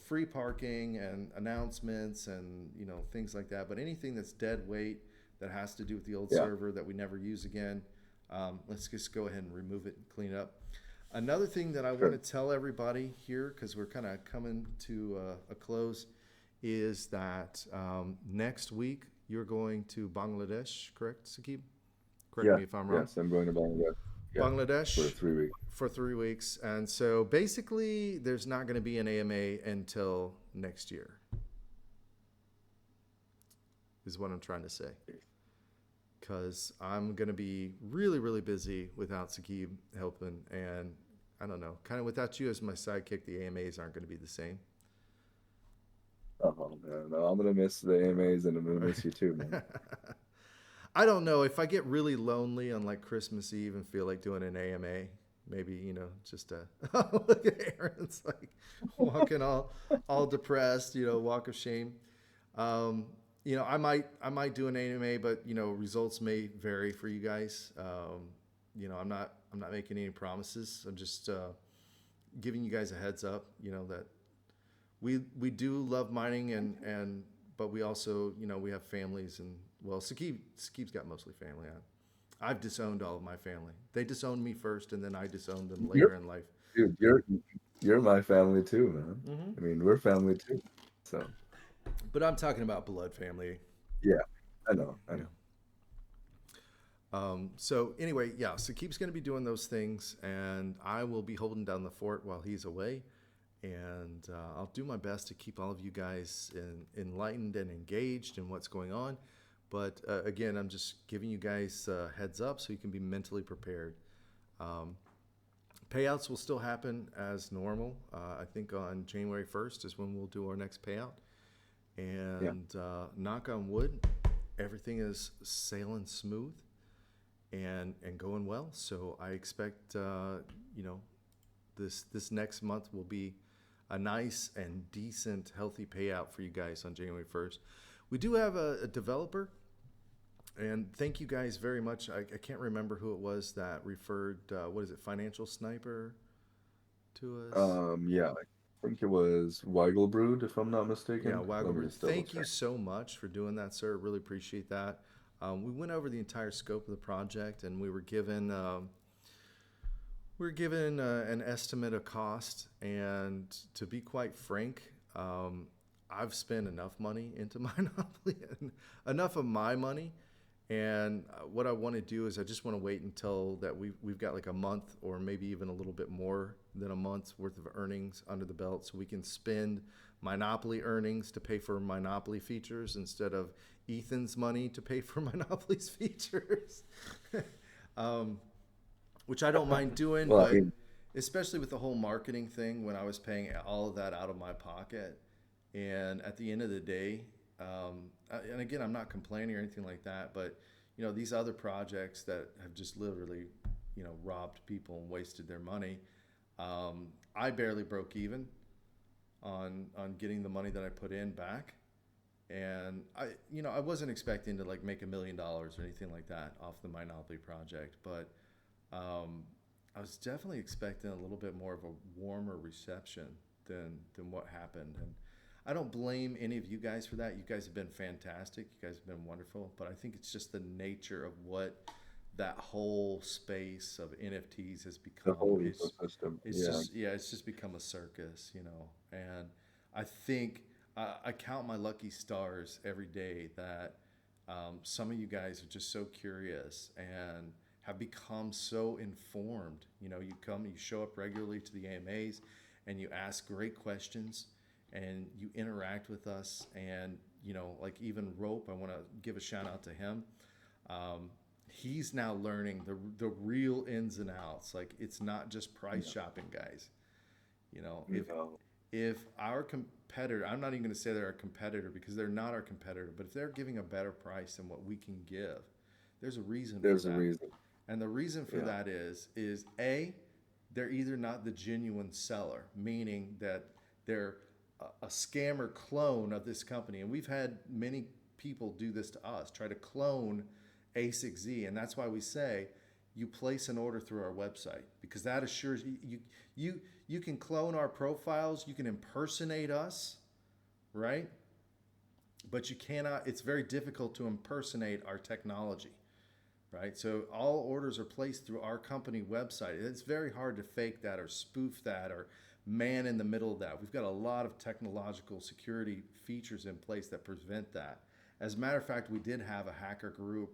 free parking and announcements and things like that. But anything that's dead weight that has to do with the old Yeah, server that we never use again, let's just go ahead and remove it and clean it up. Another thing that I want sure. to tell everybody here, because we're kind of coming to a close, is that next week you're going to Bangladesh, correct, Sakib? Correct Yeah, me if I'm wrong. yes, I'm going to Bangladesh. Yeah, for Bangladesh 3 weeks. for 3 weeks. And so basically, there's not going to be an AMA until next year, is what I'm trying to say. Because I'm going to be really, really busy without Sakib helping. And I don't know, kind of without you as my sidekick, the AMAs aren't going to be the same. Oh man, no, I'm gonna miss the AMAs and I'm gonna miss you too, man. I don't know if I get really lonely on like Christmas Eve and feel like doing an AMA. Maybe just look at Aaron's like walking all depressed. Walk of shame. Um, I might do an AMA, but results may vary for you guys. I'm not making any promises. I'm just giving you guys a heads up. That we do love mining and but we also we have families, and well, Sakib's got mostly family. I've disowned all of my family. They disowned me first, and then I disowned them You're, later in life. dude, you're my family too, man. Hmm. I mean, we're family too. So But I'm talking about blood family. yeah, I know, I Yeah. know. So anyway, yeah, Sakib's going to be doing those things, and I will be holding down the fort while he's away. And I'll do my best to keep all of you guys enlightened and engaged in what's going on. But again, I'm just giving you guys heads up so you can be mentally prepared. Um, Payouts will still happen as normal. I think on January 1st is when we'll do our next payout. Yeah. And knock on wood, everything is sailing smooth and going well. So I expect this next month will be a nice and decent, healthy payout for you guys on January 1st. We do have a developer, and thank you guys very much. I can't remember who it was that referred, what is it, Financial Sniper to us? Yeah, I think it was Weigelbrod, if I'm not Yeah, mistaken. Let me Wagglebrew. just double Thank you check. so much for doing that, sir. Really appreciate that. We went over the entire scope of the project, and we were given an estimate of cost. And to be quite frank, I've spent enough money into Monopoly, enough of my money And what I want to do is I just want to wait until that we've got like a month or maybe even a little bit more than a month's worth of earnings under the belt so we can spend Monopoly earnings to pay for Monopoly features instead of Ethan's money to pay for Monopoly's features. um, which I don't mind doing, Well, I but mean, especially with the whole marketing thing when I was paying all of that out of my pocket. And at the end of the day, and again, I'm not complaining or anything like that, but these other projects that have just literally, robbed people and wasted their money. I barely broke even on getting the money that I put in back, and I wasn't expecting to like make $1 million or anything like that off the Monopoly project, but um, I was definitely expecting a little bit more of a warmer reception than what happened, and I don't blame any of you guys for that. You guys have been fantastic. You guys have been wonderful, but I think it's just the nature of what that whole space of NFTs has the become. whole It's ecosystem. it's Yeah. just yeah, it's just become a circus, and I think I count my lucky stars every day that some of you guys are just so curious and have become so informed. You show up regularly to the AMAs, and you ask great questions, and you interact with us, and like even Rope, I want to give a shout out to him. Um, he's now learning the real ins and outs. Like it's not just price Yeah. shopping, guys. You know, if No, if our competitor, I'm not even going to say they're our competitor because they're not our competitor, but if they're giving a better price than what we can give, there's a reason for there's a that. reason. And the reason for Yeah. that is A, they're either not the genuine seller, meaning that they're a scammer clone of this company. And we've had many people do this to us, try to clone A6Z. And that's why we say you place an order through our website because that assures you can clone our profiles, you can impersonate us, right? But you cannot, it's very difficult to impersonate our technology, right? So all orders are placed through our company website. It's very hard to fake that or spoof that or man in the middle of that. We've got a lot of technological security features in place that prevent that. As a matter of fact, we did have a hacker group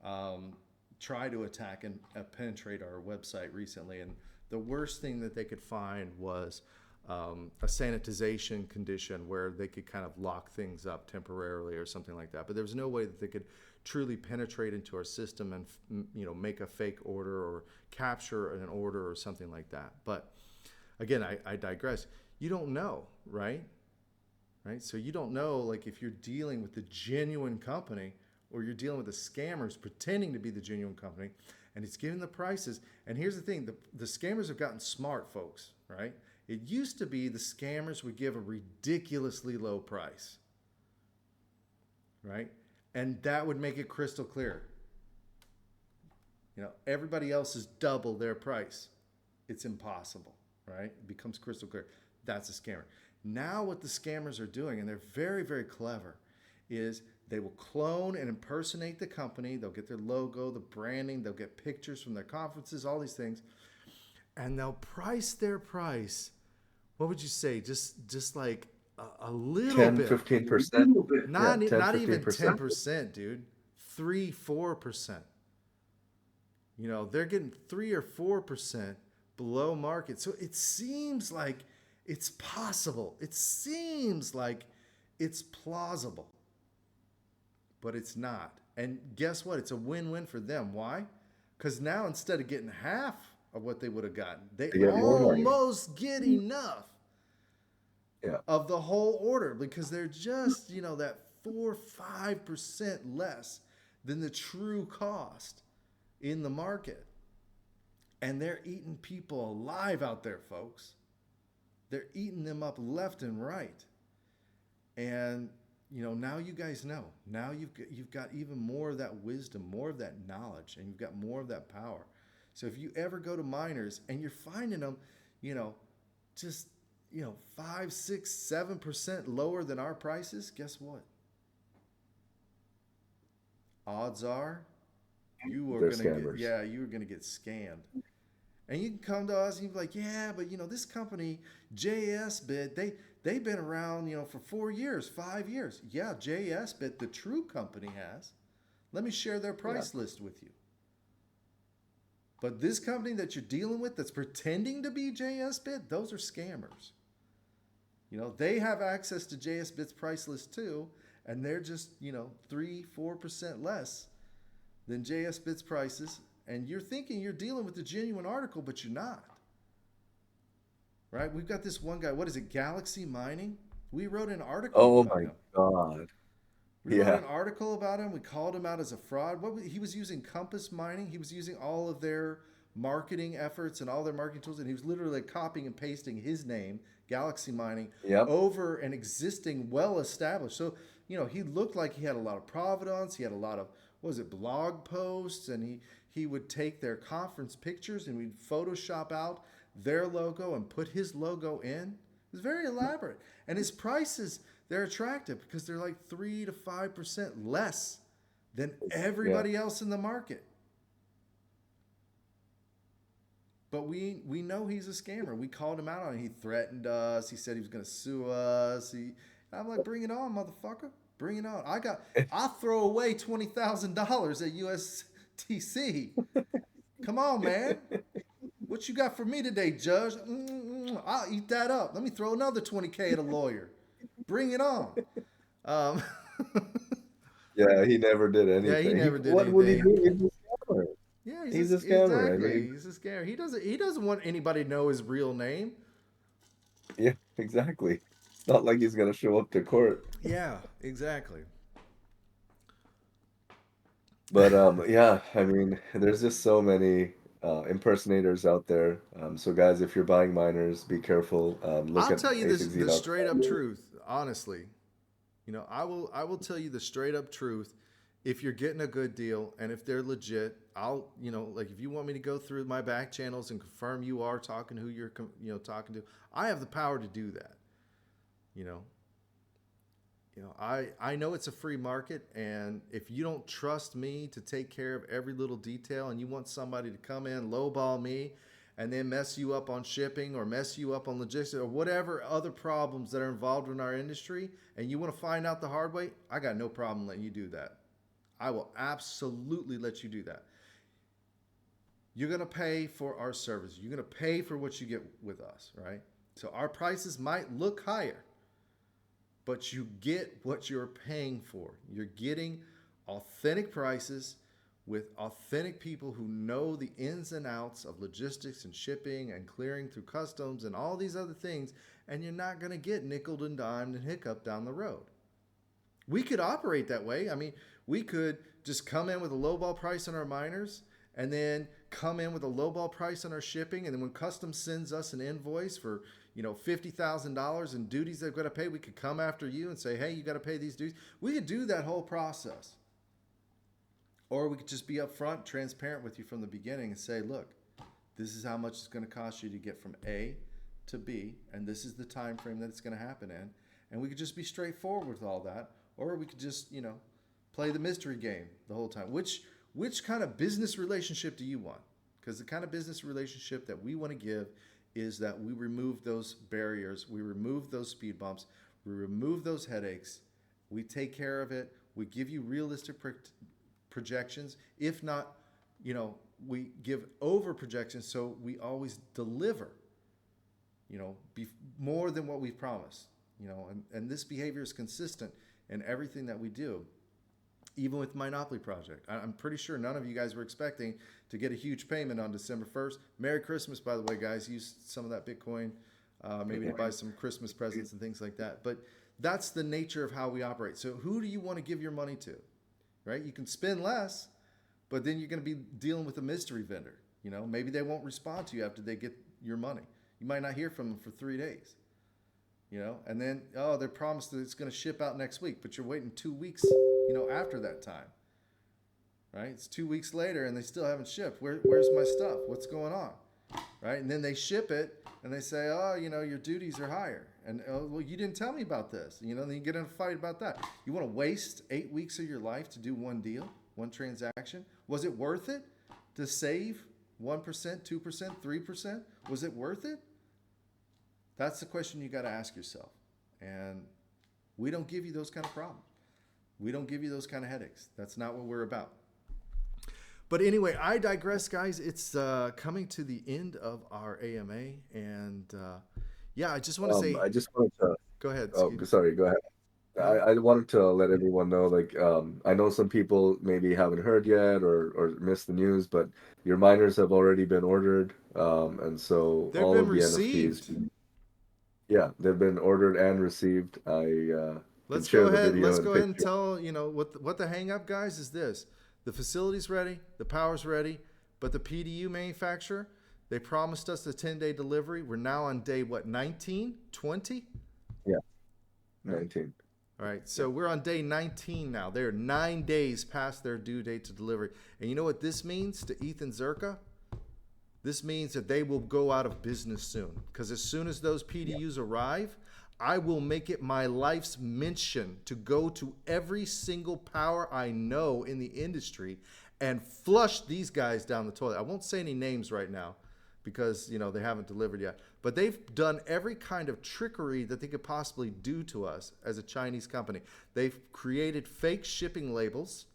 um, try to attack and penetrate our website recently, and the worst thing that they could find was a sanitization condition where they could kind of lock things up temporarily or something like that. But there was no way that they could truly penetrate into our system and make a fake order or capture an order or something like that. But again, I digress. You don't know, right? Right? So you don't know like if you're dealing with the genuine company or you're dealing with the scammers pretending to be the genuine company and it's giving the prices. And here's the thing, the scammers have gotten smart, folks, right? It used to be the scammers would give a ridiculously low price, right? And that would make it crystal clear. Everybody else is double their price. It's impossible, right? It becomes crystal clear. That's a scammer. Now what the scammers are doing, and they're very, very clever, is they will clone and impersonate the company. They'll get their logo, the branding, they'll get pictures from their conferences, all these things, and they'll price their price. What would you say? Just like a little 10, bit. 15%. Yeah, Not 10, not even 15%. 10%, dude. 3-4%. They're getting 3 or 4% below market. So it seems like it's possible. It seems like it's plausible. But it's not. And guess what? It's a win-win for them. Why? Because now instead of getting half of what they would have gotten, they They get more money. almost get enough Yeah. of the whole order because they're just, that 4 or 5% less than the true cost in the market. And they're eating people alive out there, folks. They're eating them up left and right. And now you guys know. Now you've got even more of that wisdom, more of that knowledge, and you've got more of that power. So if you ever go to miners and you're finding them, just 5, 6, 7% lower than our prices, guess what? Odds are you are They're gonna scammers. you're gonna get scammed. And you can come to us and you're like, yeah, but this company, JSBit, they've been around, for 4 years, 5 years. Yeah, JSBit, the true company has. Let me share their Yeah. price list with you. But this company that you're dealing with that's pretending to be JSBit, those are scammers. They have access to JSBit's price list too, and they're just, 3-4% less than JSBit's prices. And you're thinking you're dealing with a genuine article, but you're not. Right? We've got this one guy, what is it, Galaxy Mining? We wrote an article Oh about my him. God. We wrote Yeah. an article about him. We called him out as a fraud. He was using Compass Mining. He was using all of their marketing efforts and all their marketing tools, and he was literally copying and pasting his name, Galaxy Mining, Yep. over an existing, well-established. So he looked like he had a lot of provenance. He had a lot of what was it, blog posts, and he would take their conference pictures and we'd Photoshop out their logo and put his logo in. It was very elaborate, and his prices, they're attractive because they're like 3 to 5% less than Yeah. everybody else in the market. But we know he's a scammer. We called him out on it. He threatened us. He said he was going to sue us. I'm like, bring it on, motherfucker. Bring it on. I'll throw away $20,000 at USTC. Come on, man. What you got for me today, Judge? I'll eat that up. Let me throw another 20K at a lawyer. Bring it on. Um, Yeah, he never did yeah, he anything. never did What would he anything. do? He's a scammer. Yeah, He's a scammer. I exactly. mean, He's a scammer. He doesn't want anybody to know his real name. yeah, exactly. It's not like he's gonna show up to court. Yeah, exactly. But yeah, I mean, there's just so many impersonators out there. So guys, if you're buying miners, be careful. Look I'll at tell you this the straight up athexz.com. truth, honestly. I will tell you the straight up truth. If you're getting a good deal and if they're legit, like if you want me to go through my back channels and confirm you are talking who you're talking to, I have the power to do that. You know. I know it's a free market, and if you don't trust me to take care of every little detail and you want somebody to come in, lowball me, and then mess you up on shipping or mess you up on logistics or whatever other problems that are involved in our industry, and you want to find out the hard way, I got no problem letting you do that. I will absolutely let you do that. You're going to pay for our service. You're going to pay for what you get with us, right? So our prices might look higher, but you get what you're paying for. You're getting authentic prices with authentic people who know the ins and outs of logistics and shipping and clearing through customs and all these other things, and you're not going to get nickeled and dimed and hiccup down the road. We could operate that way. I mean, we could just come in with a lowball price on our miners and then come in with a lowball price on our shipping. And then when customs sends us an invoice for, $50,000 in duties they've got to pay, we could come after you and say, hey, you got to pay these duties. We could do that whole process. Or we could just be upfront, transparent with you from the beginning and say, look, this is how much it's going to cost you to get from A to B, and this is the time frame that it's going to happen in. And we could just be straightforward with all that. Or we could just, play the mystery game the whole time. Which kind of business relationship do you want? Because the kind of business relationship that we want to give is that we remove those barriers, we remove those speed bumps, we remove those headaches, we take care of it, we give you realistic projections. If not, we give over projections, so we always deliver, more than what we've promised. And this behavior is consistent in everything that we do. Even with Mineopoly project, I'm pretty sure none of you guys were expecting to get a huge payment on December 1st. Merry Christmas, by the way, guys. Use some of that Bitcoin, maybe to buy some Christmas presents and things like that. But that's the nature of how we operate. So who do you want to give your money to, right? You can spend less, but then you're going to be dealing with a mystery vendor. Maybe they won't respond to you after they get your money. You might not hear from them for 3 days. And then, they're promised that it's going to ship out next week, but you're waiting 2 weeks, after that time, right? It's 2 weeks later and they still haven't shipped. Where's my stuff? What's going on, right? And then they ship it and they say, your duties are higher. And, well, you didn't tell me about this. Then you get in a fight about that. You want to waste 8 weeks of your life to do one deal, one transaction? Was it worth it to save 1%, 2%, 3%? Was it worth it? That's the question you got to ask yourself. And we don't give you those kind of problems. We don't give you those kind of headaches. That's not what we're about. But anyway, I digress, guys. It's coming to the end of our AMA, and yeah, I just want to say, I just wanted to. go ahead, Oh, Skip. sorry. Go ahead. No, I wanted to let everyone know, like, I know some people maybe haven't heard yet or missed the news, but your miners have already been ordered, and so they've all been of the NFTs, received. yeah, they've been ordered and received. I can Let's go share the ahead. video Let's and go ahead and picture. tell what the hang up, guys, is this: the facility's ready, the power's ready, but the PDU manufacturer, they promised us a 10-day delivery. We're now on day what, 19, 20? Yeah, All right. 19. All right, Yeah. so we're on day 19 now. They're 9 days past their due date to delivery. And you know what this means to Ethan Zerka? This means that they will go out of business soon. Because as soon as those PDUs arrive, I will make it my life's mission to go to every single power I know in the industry and flush these guys down the toilet. I won't say any names right now because they haven't delivered yet. But they've done every kind of trickery that they could possibly do to us as a Chinese company. They've created fake shipping labels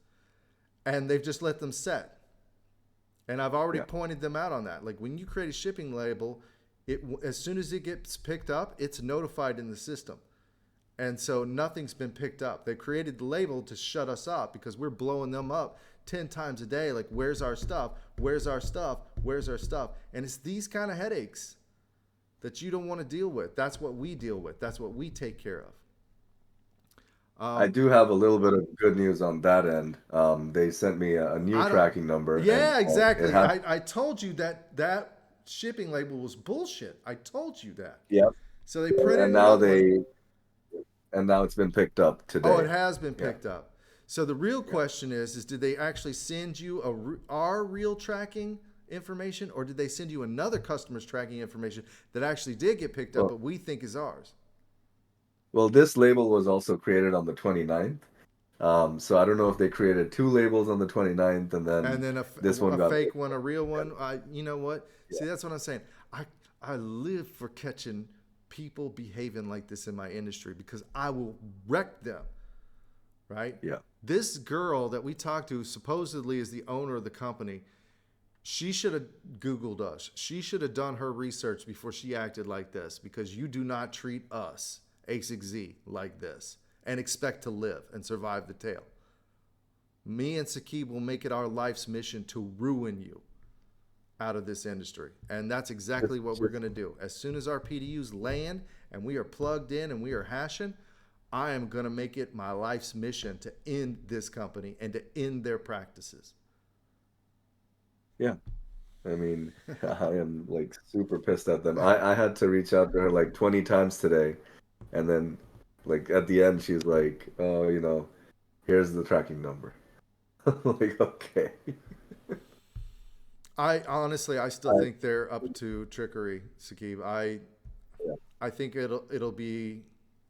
and they've just let them set. And I've already Yeah. pointed them out on that. Like when you create a shipping label, as soon as it gets picked up, it's notified in the system. And so nothing's been picked up. They created the label to shut us up because we're blowing them up 10 times a day. Like, where's our stuff? Where's our stuff? Where's our stuff? And it's these kind of headaches that you don't want to deal with. That's what we deal with. That's what we take care of. I do have a little bit of good news on that end. They sent me a new I don't. tracking number, and Yeah, it exactly. has. I told you that shipping label was bullshit. I told you that. Yep. So they printed And it now up. it's been picked up Oh, it today. has been Yeah. picked up. So the real Yeah. question is did they actually send you our real tracking information, or did they send you another customer's tracking information that actually did get picked up, Well, but we think is ours? well, this label was also created on the 29th. So I don't know if they created two labels on the 29th and And then then this one a got fake picked one, up. a real Yeah. one. You know what? Yeah. See, that's what I'm saying. I I live for catching people behaving like this in my industry because I will wreck them. Right? Yeah. This girl that we talked to supposedly is the owner of the company. She should have Googled us. She should have done her research before she acted like this because you do not treat us, A6Z, like this and expect to live and survive the tail. Me and Sakib will make it our life's mission to ruin you out of this industry. And that's exactly what we're going to do. As soon as our PDUs land and we are plugged in and we are hashing, I am going to make it my life's mission to end this company and to end their practices. Yeah. I mean, I am like super pissed at them. I had to reach out to her like 20 times today. And then like at the end, she's like, oh, here's the tracking number. Like, okay. I still I, think they're up to trickery, Sakib. yeah. I think it'll be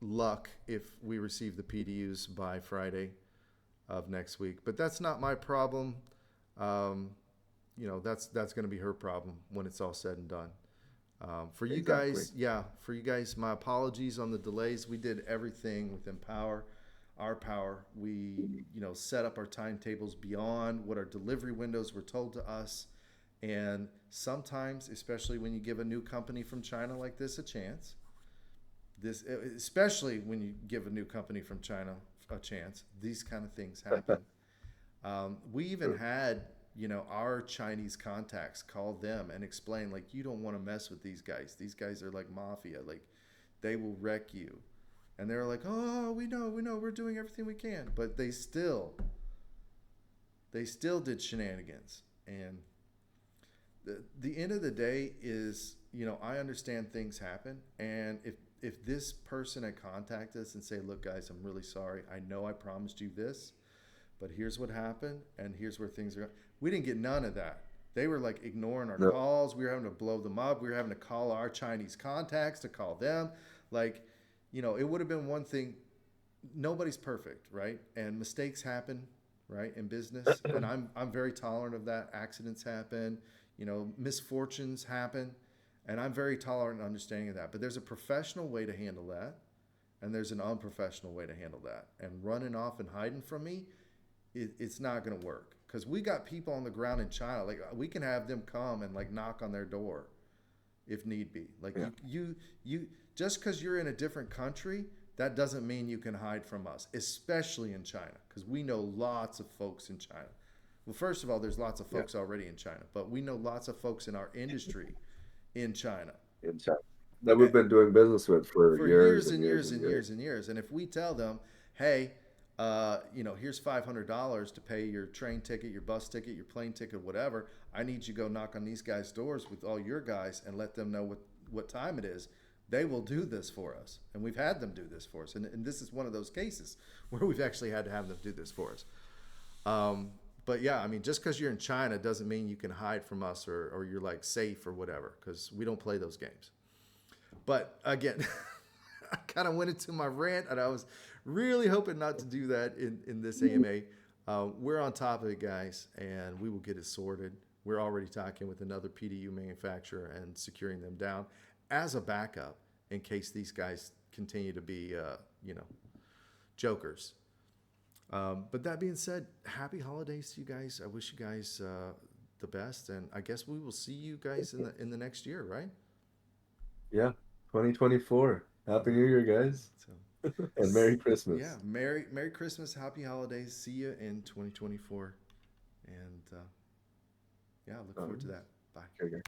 luck if we receive the PDUs by Friday of next week. But that's not my problem. Um, that's going to be her problem when it's all said and done. For you Exactly. guys, for you guys, my apologies on the delays. We did everything within our power. We, set up our timetables beyond what our delivery windows were told to us. And sometimes, especially when you give a new company from China like this a chance, especially when you give a new company from China a chance, these kind of things happen. We even Sure. had, our Chinese contacts call them and explain, like, you don't want to mess with these guys. These guys are like mafia. Like, they will wreck you. And they're like, oh, we know, we're doing everything we can. But they still did shenanigans. And the end of the day is, I understand things happen. And if this person had contacted us and say, look, guys, I'm really sorry. I know I promised you this, but here's what happened, and here's where things are going. We didn't get none of that. They were like ignoring our No. calls. We were having to blow them up. We were having to call our Chinese contacts to call them. Like, it would have been one thing. Nobody's perfect, right? And mistakes happen, right, in business. And I'm very tolerant of that. Accidents happen, misfortunes happen, and I'm very tolerant and understanding of that. But there's a professional way to handle that, and there's an unprofessional way to handle that. And running off and hiding from me, it's not going to work because we got people on the ground in China. Like we can have them come and like knock on their door if need be. Like Yeah. you just because you're in a different country, that doesn't mean you can hide from us, especially in China, because we know lots of folks in China. Well, first of all, there's lots of Yeah. folks already in China, but we know lots of folks in our industry in China In China that eh, we've been doing business with for for years years and and years years and and years. years and years. And if we tell them, hey, here's $500 to pay your train ticket, your bus ticket, your plane ticket, whatever. I need you to go knock on these guys' doors with all your guys and let them know what time it is. They will do this for us. And we've had them do this for us. And this is one of those cases where we've actually had to have them do this for us. But yeah, I mean, just because you're in China doesn't mean you can hide from us or you're like safe or whatever, because we don't play those games. But again, I kind of went into my rant, and I was really hoping not to do that in this AMA. We're on top of it, guys, and we will get it sorted. We're already talking with another PDU manufacturer and securing them down as a backup in case these guys continue to be, jokers. But that being said, happy holidays to you guys. I wish you guys the best, and I guess we will see you guys in the next year, right? Yeah, 2024. Happy New Year, guys, So, and Merry yeah, Christmas. Merry Christmas, Happy Holidays. See you in 2024, and yeah, I look forward to Um, that. Bye. okay,